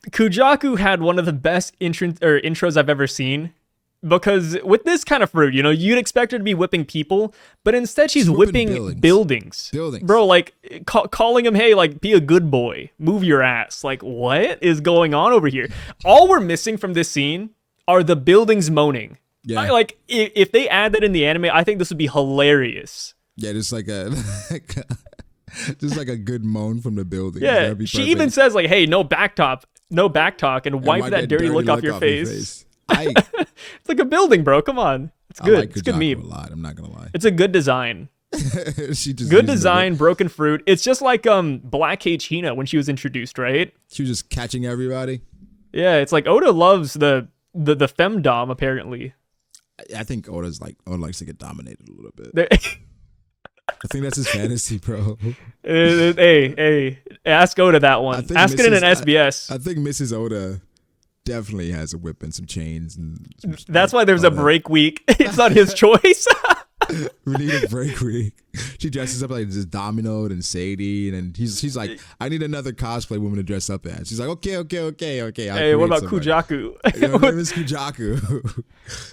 Kujaku had one of the best intros I've ever seen. Because with this kind of fruit, you know, you'd expect her to be whipping people, but instead she's whipping buildings. Bro, like, calling him, hey, like, be a good boy. Move your ass. Like, what is going on over here? All we're missing from this scene are the buildings moaning. Yeah. Like, if they add that in the anime, I think this would be hilarious. Yeah, just like a... just like a good moan from the building. Yeah, she even says, like, hey, no back talk, and wipe that dirty look off your face. It's like a building, bro. Come on. It's good. Like it's good meme. A lot. I'm not gonna lie. It's a good design. Good design, broken fruit. It's just like Black Cage Hina when she was introduced, right? She was just catching everybody. Yeah, it's like Oda loves the femdom apparently. I think Oda likes to get dominated a little bit. I think that's his fantasy, bro. Hey, ask Oda that one. Ask it in an SBS. I think Mrs. Oda definitely has a whip and some chains. And that's why there's a break week. It's not his choice. We need a break week. She dresses up like this Domino and Sadie, and she's like, I need another cosplay woman to dress up as. She's like, okay. Hey, what about Kujaku? Her name is Kujaku.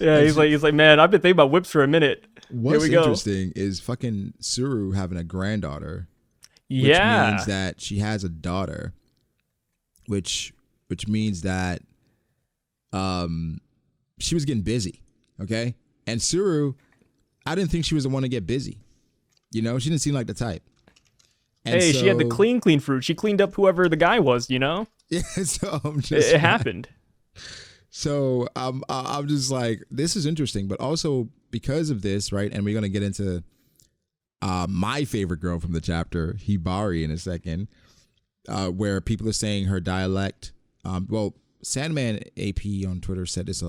Yeah, he's like, man, I've been thinking about whips for a minute. What's interesting is fucking Suru having a granddaughter. Which means that she has a daughter, which means that she was getting busy, okay? And Suru, I didn't think she was the one to get busy. You know, she didn't seem like the type. And she had the clean fruit. She cleaned up whoever the guy was, you know? Yeah, so it happened. So I'm just like, this is interesting, but also because of this, right? And we're gonna get into my favorite girl from the chapter, Hibari, in a second, where people are saying her dialect. Well, Sandman AP on Twitter said this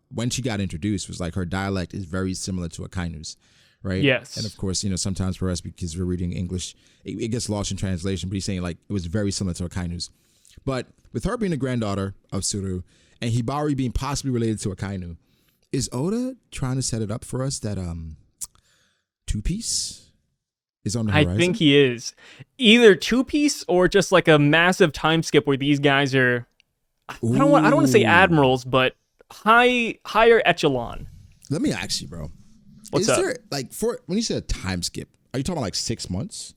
when she got introduced, was like her dialect is very similar to Akainu's, right? Yes. And of course, you know, sometimes for us, because we're reading English, it gets lost in translation, but he's saying like it was very similar to Akainu's. But with her being the granddaughter of Suru and Hibari being possibly related to Akainu, is Oda trying to set it up for us that Two Piece is on the horizon? I think he is. Either Two Piece or just like a massive time skip where these guys are, I don't want to say admirals, but higher echelon. Let me ask you, bro. What's up? There, like, when you say a time skip, are you talking about like 6 months?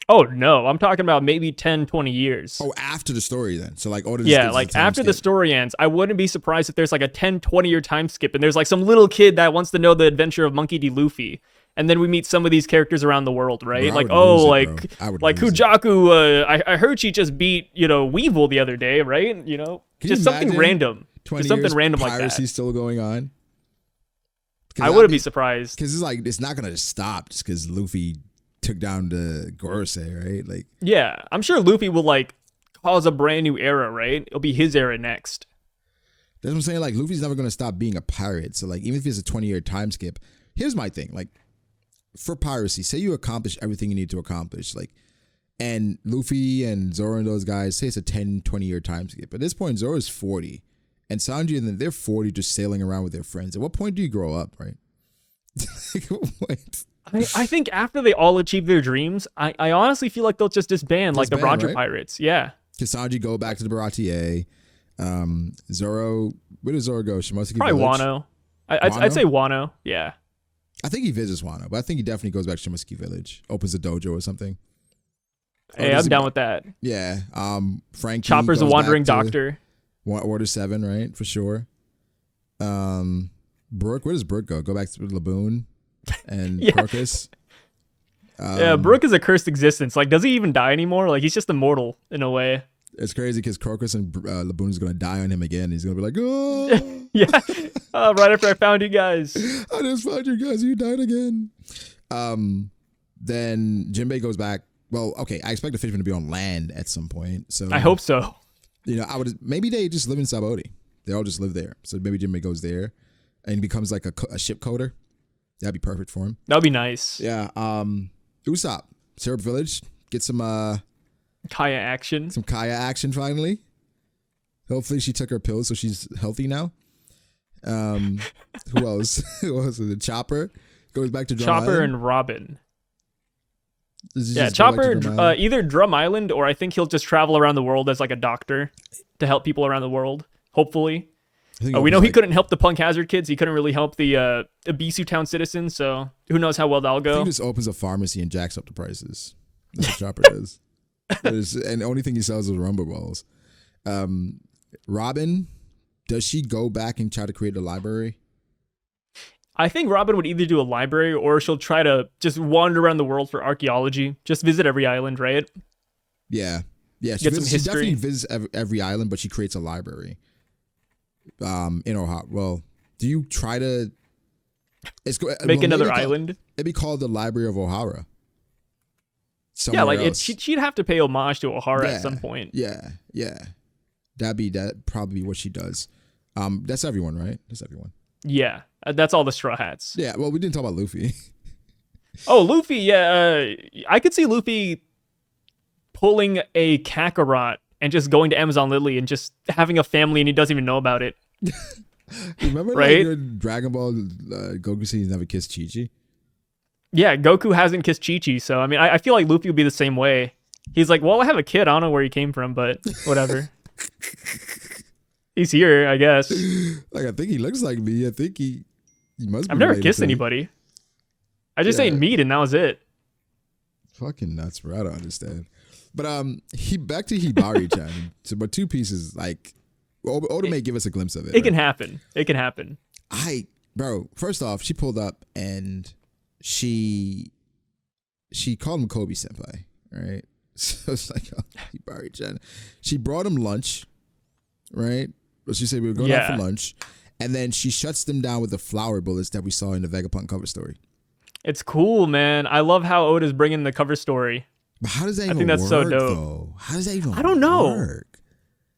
Oh, no. I'm talking about maybe 10, 20 years. Oh, after the story then. So like, like after the story ends, I wouldn't be surprised if there's like a 10, 20 year time skip and there's like some little kid that wants to know the adventure of Monkey D. Luffy. And then we meet some of these characters around the world, right? Bro, like Kujaku, I heard she just beat, you know, Weevil the other day, right? You know, just something random. Just something random like that. Piracy still going on. I wouldn't be surprised. Because it's like, it's not going to stop just because Luffy took down the Gorosei, right? Like, yeah, I'm sure Luffy will like cause a brand new era, right? It'll be his era next. That's what I'm saying. Like, Luffy's never going to stop being a pirate. So like, even if it's a 20-year time skip, here's my thing. Like, for piracy, say you accomplish everything you need to accomplish, like, and Luffy and Zoro and those guys, say it's a 10, 20-year time skip. At this point, Zoro's 40, and Sanji and them, they're 40 just sailing around with their friends. At what point do you grow up, right? I think after they all achieve their dreams, I honestly feel like they'll just disband like the Roger right? Pirates. Yeah. Kisanji go back to the Baratie. Zoro, where does Zoro go? Shimosuke Probably Village? Wano. I'd say Wano. Yeah. I think he visits Wano, but I think he definitely goes back to Shimosuke Village, opens a dojo or something. Hey, I'm down with that. Yeah. Frankie Chopper's a goes wandering back to doctor. Order 7, right? For sure. Brooke, where does Brooke go? Go back to Laboon and Yeah. Crocus. Yeah, Brooke is a cursed existence. Like, does he even die anymore? Like, he's just immortal in a way. It's crazy because Crocus and Laboon is going to die on him again. He's going to be like, oh. Yeah. Right after I found you guys. I just found you guys. You died again. Then Jinbei goes back. Well, okay. I expect the fishermen to be on land at some point. So I hope so. You know, maybe they just live in Sabaody. They all just live there. So maybe Jinbei goes there and becomes like a ship coder. That'd be perfect for him. That would be nice. Yeah. Usopp, Syrup Village, get some Kaya action. Some Kaya action finally. Hopefully she took her pills so she's healthy now. Who else? Who else is it? Chopper goes back to Drum Chopper Island. and Robin. Does he Yeah, just go back to Chopper, Drum Island? either Drum Island or I think he'll just travel around the world as like a doctor to help people around the world. Hopefully. I think We it know was he like- couldn't help the Punk Hazard kids. He couldn't really help the Ibisu Town citizens. So who knows how well that'll I think go. he just opens a pharmacy and jacks up the prices. That's what Chopper does. And the only thing he sells is rumble balls. Robin, does she go back and try to create a library? I think Robin would either do a library or she'll try to just wander around the world for archaeology. Just visit every island, right? Yeah. Yeah, Get some she history. definitely visits every island, but she creates a library. In Ohio. Well, do you try to Make another maybe it'd it'd be called the Library of O'Hara. Yeah, like Somewhere else. she'd have to pay homage to O'Hara Yeah. at some point. Yeah. That probably be what she does. That's everyone, right? That's everyone. Yeah, that's all the Straw Hats. Yeah, well, we didn't talk about Luffy. Oh, Luffy, yeah. I could see Luffy pulling a Kakarot and just going to Amazon Lily and just having a family and he doesn't even know about it. Remember Right? like, in Dragon Ball Goku said he's never kissed Chi-Chi? Yeah, Goku hasn't kissed Chi-Chi, so I mean, I feel like Luffy would be the same way. He's like, well, I have a kid. I don't know where he came from, but whatever. He's here, I guess. Like, I think he looks like me. I think he must be I've never related kissed to me. anybody. I just Yeah. ate meat and that was it. Fucking nuts, bro. I don't understand. But he back to Hibari-chan. So, but two pieces, like, Oda may give us a glimpse of it. It can right? happen. It can happen. Bro, first off, she pulled up and she called him Kobe senpai, right? So it's like, oh, Hibari-chan. She brought him lunch, right? She said we were going out for lunch. And then she shuts them down with the flower bullets that we saw in the Vegapunk cover story. It's cool, man. I love how Oda's bringing the cover story. But how does that even think that's work, so dope. though? How does that even I don't know. work?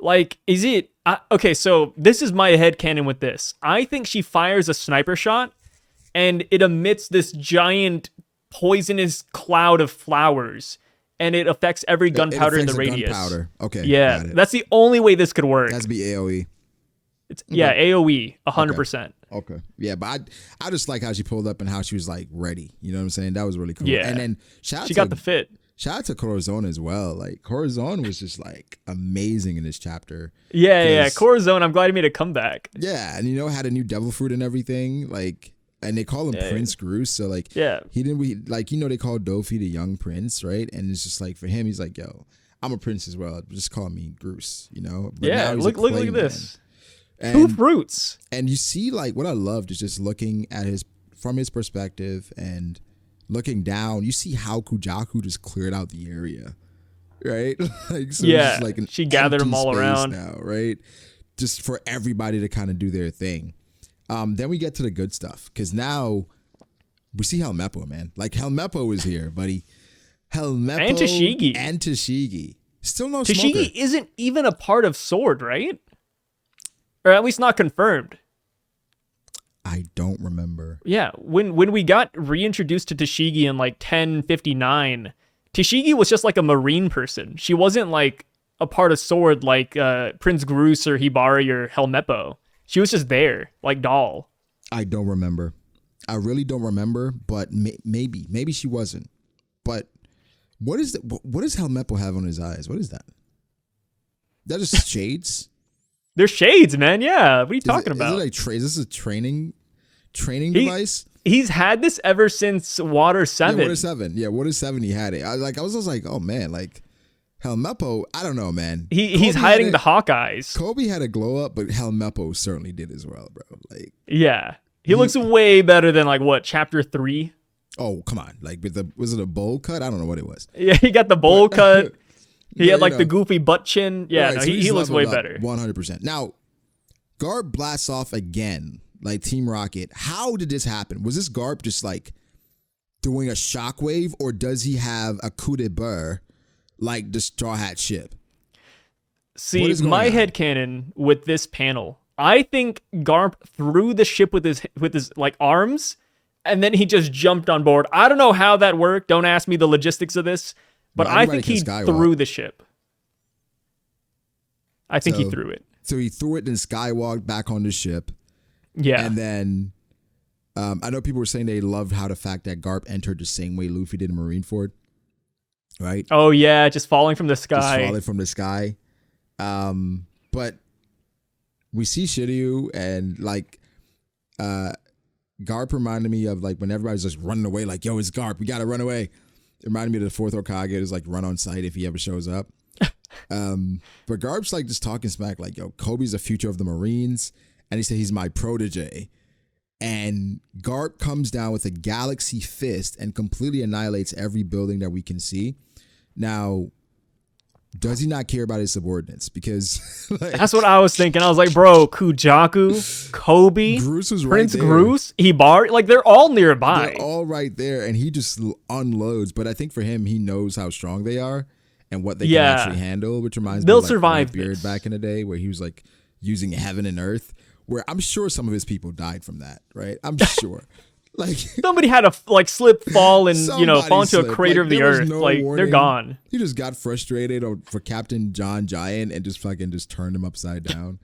Like, is it... okay, so this is my headcanon with this. I think she fires a sniper shot, and it emits this giant poisonous cloud of flowers, and it affects every gunpowder in the radius. Gunpowder. Okay. Yeah, got it. that's the only way this could work. That's be AOE. Yeah, AOE, 100%. Okay. Yeah, but I just like how she pulled up and how she was like ready. You know what I'm saying? That was really cool. Yeah. And then shout She got the fit. out to Corazon as well. Like Corazon was just like amazing in this chapter. Yeah. 'Cause- Corazon, I'm glad he made a comeback. Yeah, and had a new devil fruit and everything. Like, and they call him Prince Groose. So like, Yeah. he didn't they call Dofi the young prince, right? And it's just like for him, he's like, yo, I'm a prince as well. Just call me Groose, But Yeah, now he's a look clay at man. this. And, Two fruits. and you see, like, what I loved is just looking at from his perspective and looking down. You see how Kujaku just cleared out the area, right? Like, so it's Yeah, just like an she gathered them empty all space around. now, right? Just for everybody to kind of do their thing. Then we get to the good stuff because now we see Helmeppo, man. Like Helmeppo is here, buddy. Helmeppo And Tashigi. and Tashigi. Still no Tashigi smoker. isn't even a part of Sword, right? Or at least not confirmed. I don't remember. Yeah, when we got reintroduced to Tashigi in like 1059, Tashigi was just like a marine person. She wasn't like a part of Sword like Prince Groose or Hibari or Helmeppo. She was just there, like doll. I don't remember. I really don't remember, but maybe she wasn't. But what does Helmeppo have on his eyes? What is that? That is shades. They're shades, man. Yeah. What are you talking about? Is it like is this a training device? He's had this ever since Water 7. Yeah, Water 7. Yeah, Water 7 he had it. I was just like, oh man, like Helmeppo, I don't know, man. He's hiding the Hawkeyes. Kobe had a glow up, but Helmeppo certainly did as well, bro. Like, yeah. He looks way better than like what, chapter 3? Oh, come on. Like was it a bowl cut? I don't know what it was. Yeah, he got the bowl cut. He had like the goofy butt chin. Yeah, right, no, so he looks way better. 100%. Now, Garp blasts off again, like Team Rocket. How did this happen? Was this Garp just like doing a shockwave, or does he have a coup de burr like the Straw Hat ship? See, my headcanon with this panel, I think Garp threw the ship with his like arms, and then he just jumped on board. I don't know how that worked. Don't ask me the logistics of this. But I think he threw the ship. I think he threw it. So he threw it and skywalked back on the ship. Yeah. And then I know people were saying they loved how the fact that Garp entered the same way Luffy did in Marineford. Right? Oh, yeah. Just falling from the sky. Just falling from the sky. But we see Shiryu and like Garp reminded me of like when everybody's just running away, like, yo, it's Garp. We got to run away. It reminded me of the fourth Hokage is like run on sight if he ever shows up. But Garp's like just talking smack like, yo, Kobe's the future of the Marines. And he said he's my protege. And Garp comes down with a galaxy fist and completely annihilates every building that we can see. Now, does he not care about his subordinates? Because like, that's what I was thinking. I was like, bro, Kujaku, Kobe, Prince Groose, Hibari, like they're all nearby. They're all right there, and he just unloads. But I think for him, he knows how strong they are and what they can actually handle, which reminds me of like survive Beard back in the day where he was like using heaven and earth, where I'm sure some of his people died from that, right? I'm sure. Like somebody had to like slip, fall, and fall into a crater of the earth. No like warning. They're gone. He just got frustrated for Captain John Giant and just turned him upside down.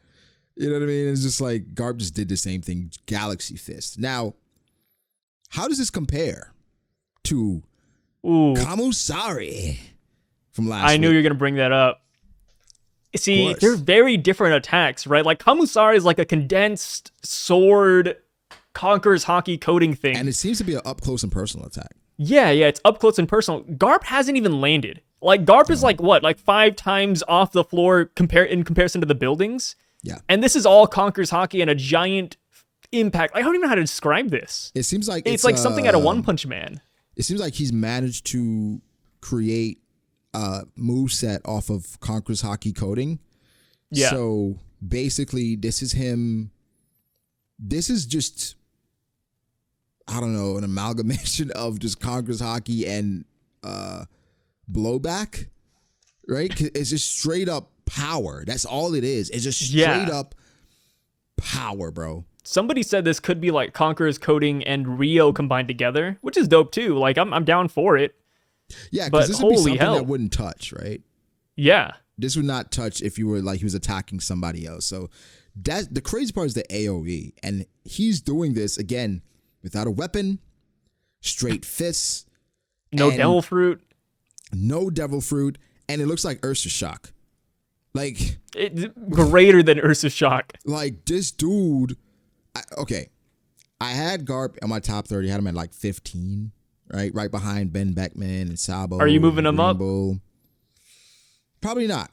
You know what I mean? It's just like Garp just did the same thing. Galaxy Fist. Now, how does this compare to Kamusari from last week? I knew you were gonna bring that up. See, they're very different attacks, right? Like Kamusari is like a condensed sword. Conquers hockey coding thing. And it seems to be an up close and personal attack. Yeah, it's up close and personal. Garp hasn't even landed. Like Garp is like what? Like 5 times off the floor in comparison to the buildings? Yeah. And this is all Conquers hockey and a giant impact. I don't even know how to describe this. It seems like it's like something out of One Punch Man. It seems like he's managed to create a moveset off of Conquers hockey coding. Yeah. So basically this is him. This is just, I don't know, an amalgamation of just Conquers hockey and blowback, right? It's just straight up power. That's all it is. It's just straight up power, bro. Somebody said this could be like Conqueror's coding and Rio combined together, which is dope too. Like I'm down for it. Yeah, because this would be something that wouldn't touch, right? Yeah. This would not touch if you were like he was attacking somebody else. So the crazy part is the AoE, and he's doing this again without a weapon, straight fists, no devil fruit, and it looks like Ursa Shock, like greater than Ursa Shock. Like this dude. I had Garp on my top 30. I had him at like 15, right behind Ben Beckman and Sabo. Are you moving him up? Probably not.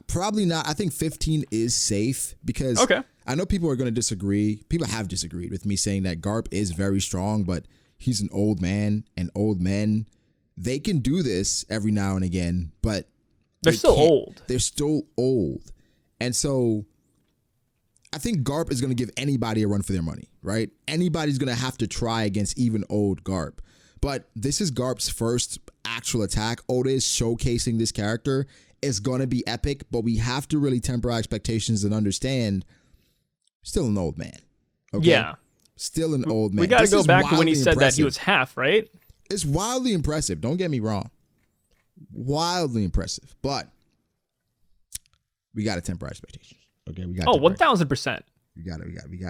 I think 15 is safe because I know people are going to disagree. People have disagreed with me saying that Garp is very strong, but he's an old man, and old men, they can do this every now and again, but they're still old. They're still old. And so I think Garp is going to give anybody a run for their money, right? Anybody's going to have to try against even old Garp. But this is Garp's first actual attack. Oda is showcasing this character. It's going to be epic, but we have to really temper our expectations and understand still an old man. Okay? Yeah. Still an old man. We got to go back to when he said that he was half, right? It's wildly impressive. Don't get me wrong. Wildly impressive. But we got to temper our expectations. Okay, we got 1,000%. We got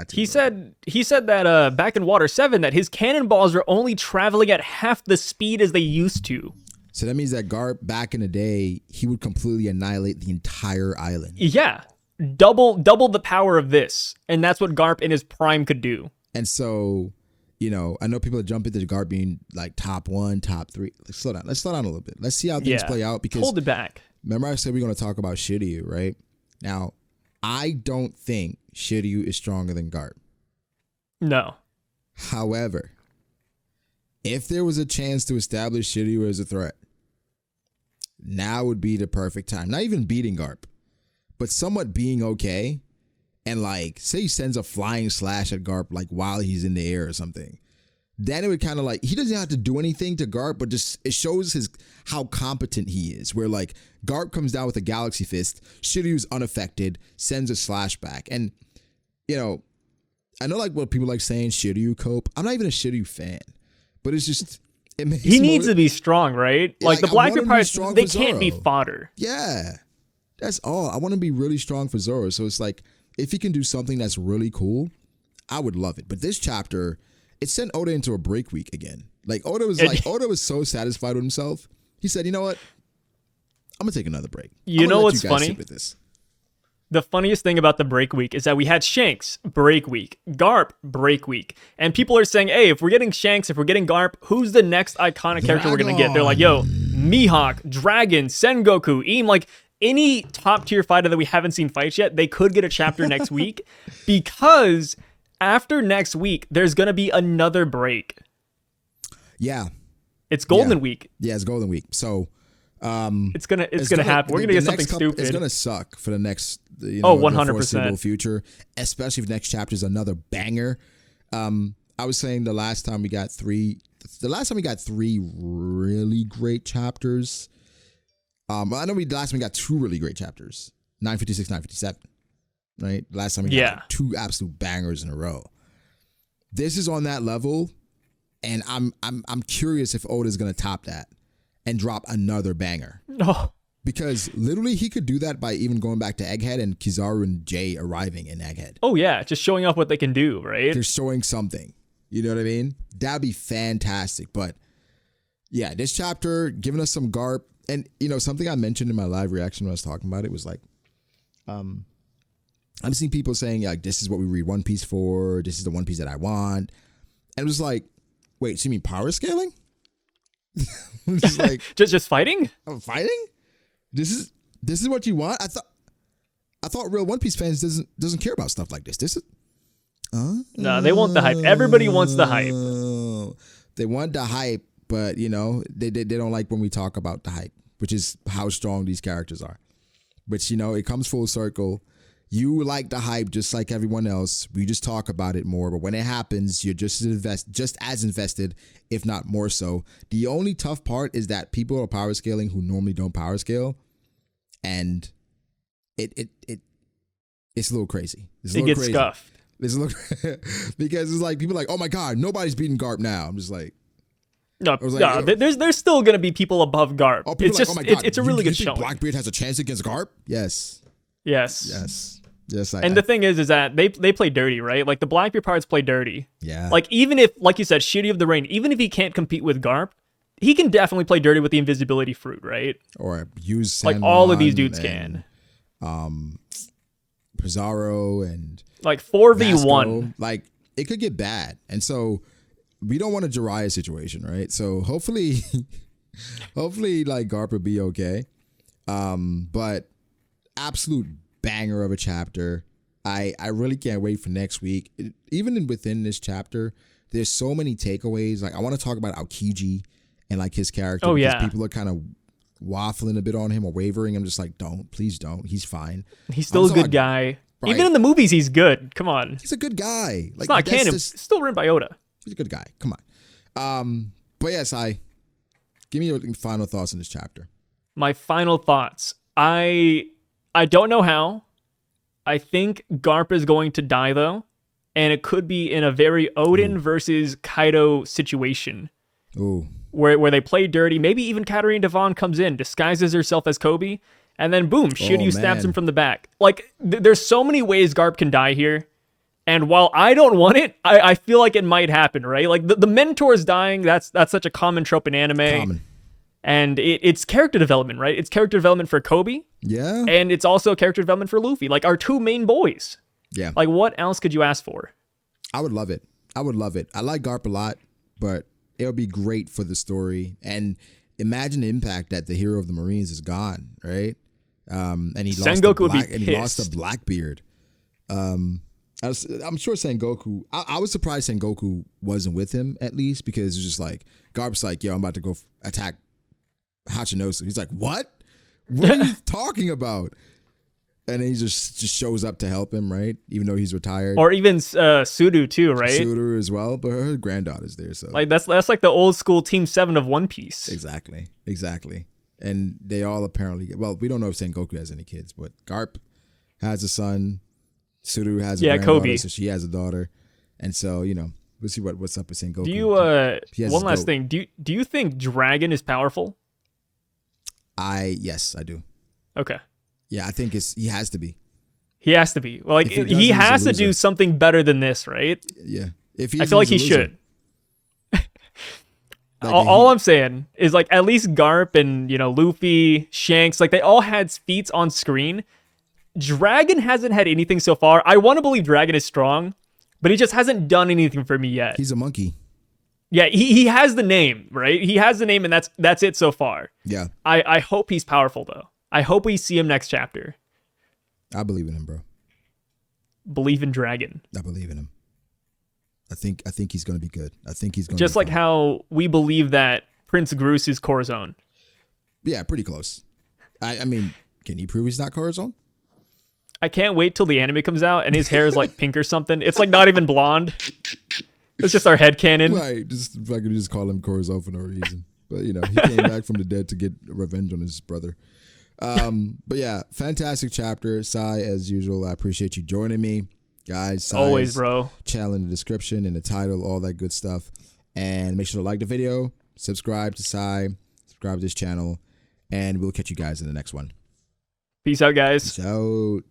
to. He said that back in Water 7 that his cannonballs are only traveling at half the speed as they used to. So that means that Garp, back in the day, he would completely annihilate the entire island. Yeah. Double the power of this. And that's what Garp in his prime could do. And so, you know, I know people are jumping to Garp being like top 1, top 3. Let's slow down. Let's slow down a little bit. Let's see how things play out. Because hold it back. Remember I said we're going to talk about Shiryu, right? Now, I don't think Shiryu is stronger than Garp. No. However, if there was a chance to establish Shiryu as a threat, now would be the perfect time. Not even beating Garp, but somewhat being okay. And like, say he sends a flying slash at Garp like while he's in the air or something. Then it would kind of like, he doesn't have to do anything to Garp, but just it shows how competent he is. Where like Garp comes down with a Galaxy Fist, Shiryu's unaffected, sends a slash back. And, you know, I know like what people like saying Shiryu cope. I'm not even a Shiryu fan, but it's just, it makes he needs to be strong, right? Like the Blackbeard Pirates, they can't be fodder. Yeah, that's all. I want to be really strong for Zoro. So it's like, if he can do something that's really cool, I would love it. But this chapter, it sent Oda into a break week again. Like Oda was so satisfied with himself. He said, you know what? I'm gonna take another break. You know what's funny? With this. The funniest thing about the break week is that we had Shanks break week, Garp break week, and people are saying, hey, if we're getting Shanks, if we're getting Garp, who's the next iconic character we're gonna get? They're like, yo, Mihawk, Dragon, Sengoku, Eam, like any top tier fighter that we haven't seen fight yet, they could get a chapter next week, because after next week, there's gonna be another break. Yeah. It's Golden Week. Yeah, it's Golden Week. So it's gonna happen. We're gonna get something stupid. It's gonna suck for the next, 100% future, especially if the next chapter is another banger. I was saying the last time we got three really great chapters. I know last time we got 2 really great chapters, 956, 957. Right, last time we got like 2 absolute bangers in a row. This is on that level, and I'm curious if Oda's gonna top that and drop another banger. No. Because literally he could do that by even going back to Egghead and Kizaru and Jay arriving in Egghead. Oh yeah, just showing off what they can do, right? They're showing something. You know what I mean? That'd be fantastic. But yeah, this chapter giving us some Garp, and you know, something I mentioned in my live reaction when I was talking about it was like, I'm seeing people saying like, this is what we read One Piece for, this is the One Piece that I want. And it was like, wait, so you mean power scaling? Just like just fighting? I'm fighting? This is what you want? I thought real One Piece fans doesn't care about stuff like this. No, they want the hype. Everybody wants the hype. They want the hype, but you know, they don't like when we talk about the hype, which is how strong these characters are. But you know, it comes full circle. You like the hype just like everyone else. We just talk about it more, but when it happens, you're just as invested, if not more so. The only tough part is that people are power scaling who normally don't power scale, and it's a little crazy. It gets scuffed. It's a little because it's like people are like, oh my god, nobody's beating Garp now. I'm just like, there's still gonna be people above Garp. Oh, it's like, just oh my god, it's a really good showing. showing. Blackbeard has a chance against Garp? Yes. And the thing is that they play dirty, right? Like the Blackbeard Pirates play dirty. Yeah. Like even if, like you said, Shitty of the Rain, even if he can't compete with Garp, he can definitely play dirty with the invisibility fruit, right? Or use San like all of these dudes can. Pizarro and like 4v1. Vasco, like it could get bad, and so we don't want a Jiraiya situation, right? So hopefully like Garp will be okay. But absolute banger of a chapter. I really can't wait for next week. Even within this chapter, there's so many takeaways. Like I want to talk about Aokiji and like his character. Oh because yeah. People are kind of waffling a bit on him or wavering. I'm just like, please don't. He's fine. He's still a good guy. Right. Even in the movies, he's good. Come on. He's a good guy. Like, it's not canon. It's still written by Oda. He's a good guy. Come on. But yes, give me your final thoughts on this chapter. My final thoughts. I don't know how. I think Garp is going to die though, and it could be in a very Odin versus Kaido situation. Ooh. Where they play dirty. Maybe even Katarina Devon comes in, disguises herself as Kobe, and then boom, Shiryu stabs him from the back. Like, there's so many ways Garp can die here. And while I don't want it, I feel like it might happen, right? Like, the mentor's dying, that's such a common trope in anime. Common. And it's character development, right? It's character development for Kobe. Yeah. And it's also character development for Luffy, like our two main boys. Yeah. Like, what else could you ask for? I would love it. I like Garp a lot, but it would be great for the story. And imagine the impact that the hero of the Marines is gone, right? And he lost a Blackbeard. I'm sure Sengoku. I was surprised Sengoku wasn't with him at least, because it's just like Garp's like, yo, I'm about to go attack Hachinosu. He's like, what? What are you talking about? And then he just shows up to help him, right? Even though he's retired. Or even Sudu too, right? Sudu as well, but her granddaughter's there, so like that's like the old school Team 7 of One Piece. Exactly. And they all apparently, well, we don't know if Sengoku has any kids, but Garp has a son. Sudu has a granddaughter, Kobe. so she has a daughter, and so we'll see what's up with Sengoku. Do you one last thing? Do you think Dragon is powerful? Yes, I do. Okay. Yeah, I think he has to be. He has to be. Well, like he has to do something better than this, right? Yeah. I feel like he should. All I'm saying is, like, at least Garp and Luffy, Shanks, like, they all had feats on screen. Dragon hasn't had anything so far. I want to believe Dragon is strong, but he just hasn't done anything for me yet. He's a monkey. Yeah, he has the name, right? He has the name, and that's it so far. Yeah. I hope he's powerful, though. I hope we see him next chapter. I believe in him, bro. Believe in Dragon. I believe in him. I think he's going to be good. I think he's going to just like how we believe that Prince Groose is Corazon. Yeah, pretty close. I mean, can you prove he's not Corazon? I can't wait till the anime comes out and his hair is like pink or something. It's like not even blonde. It's just our headcanon. Right. If I could just call him Corazon for no reason. But, he came back from the dead to get revenge on his brother. But yeah, fantastic chapter. Sai, as usual, I appreciate you joining me. Guys, Sai's always, bro. Channel in the description, in the title, all that good stuff. And make sure to like the video, subscribe to Sai, subscribe to this channel, and we'll catch you guys in the next one. Peace out, guys. Peace out.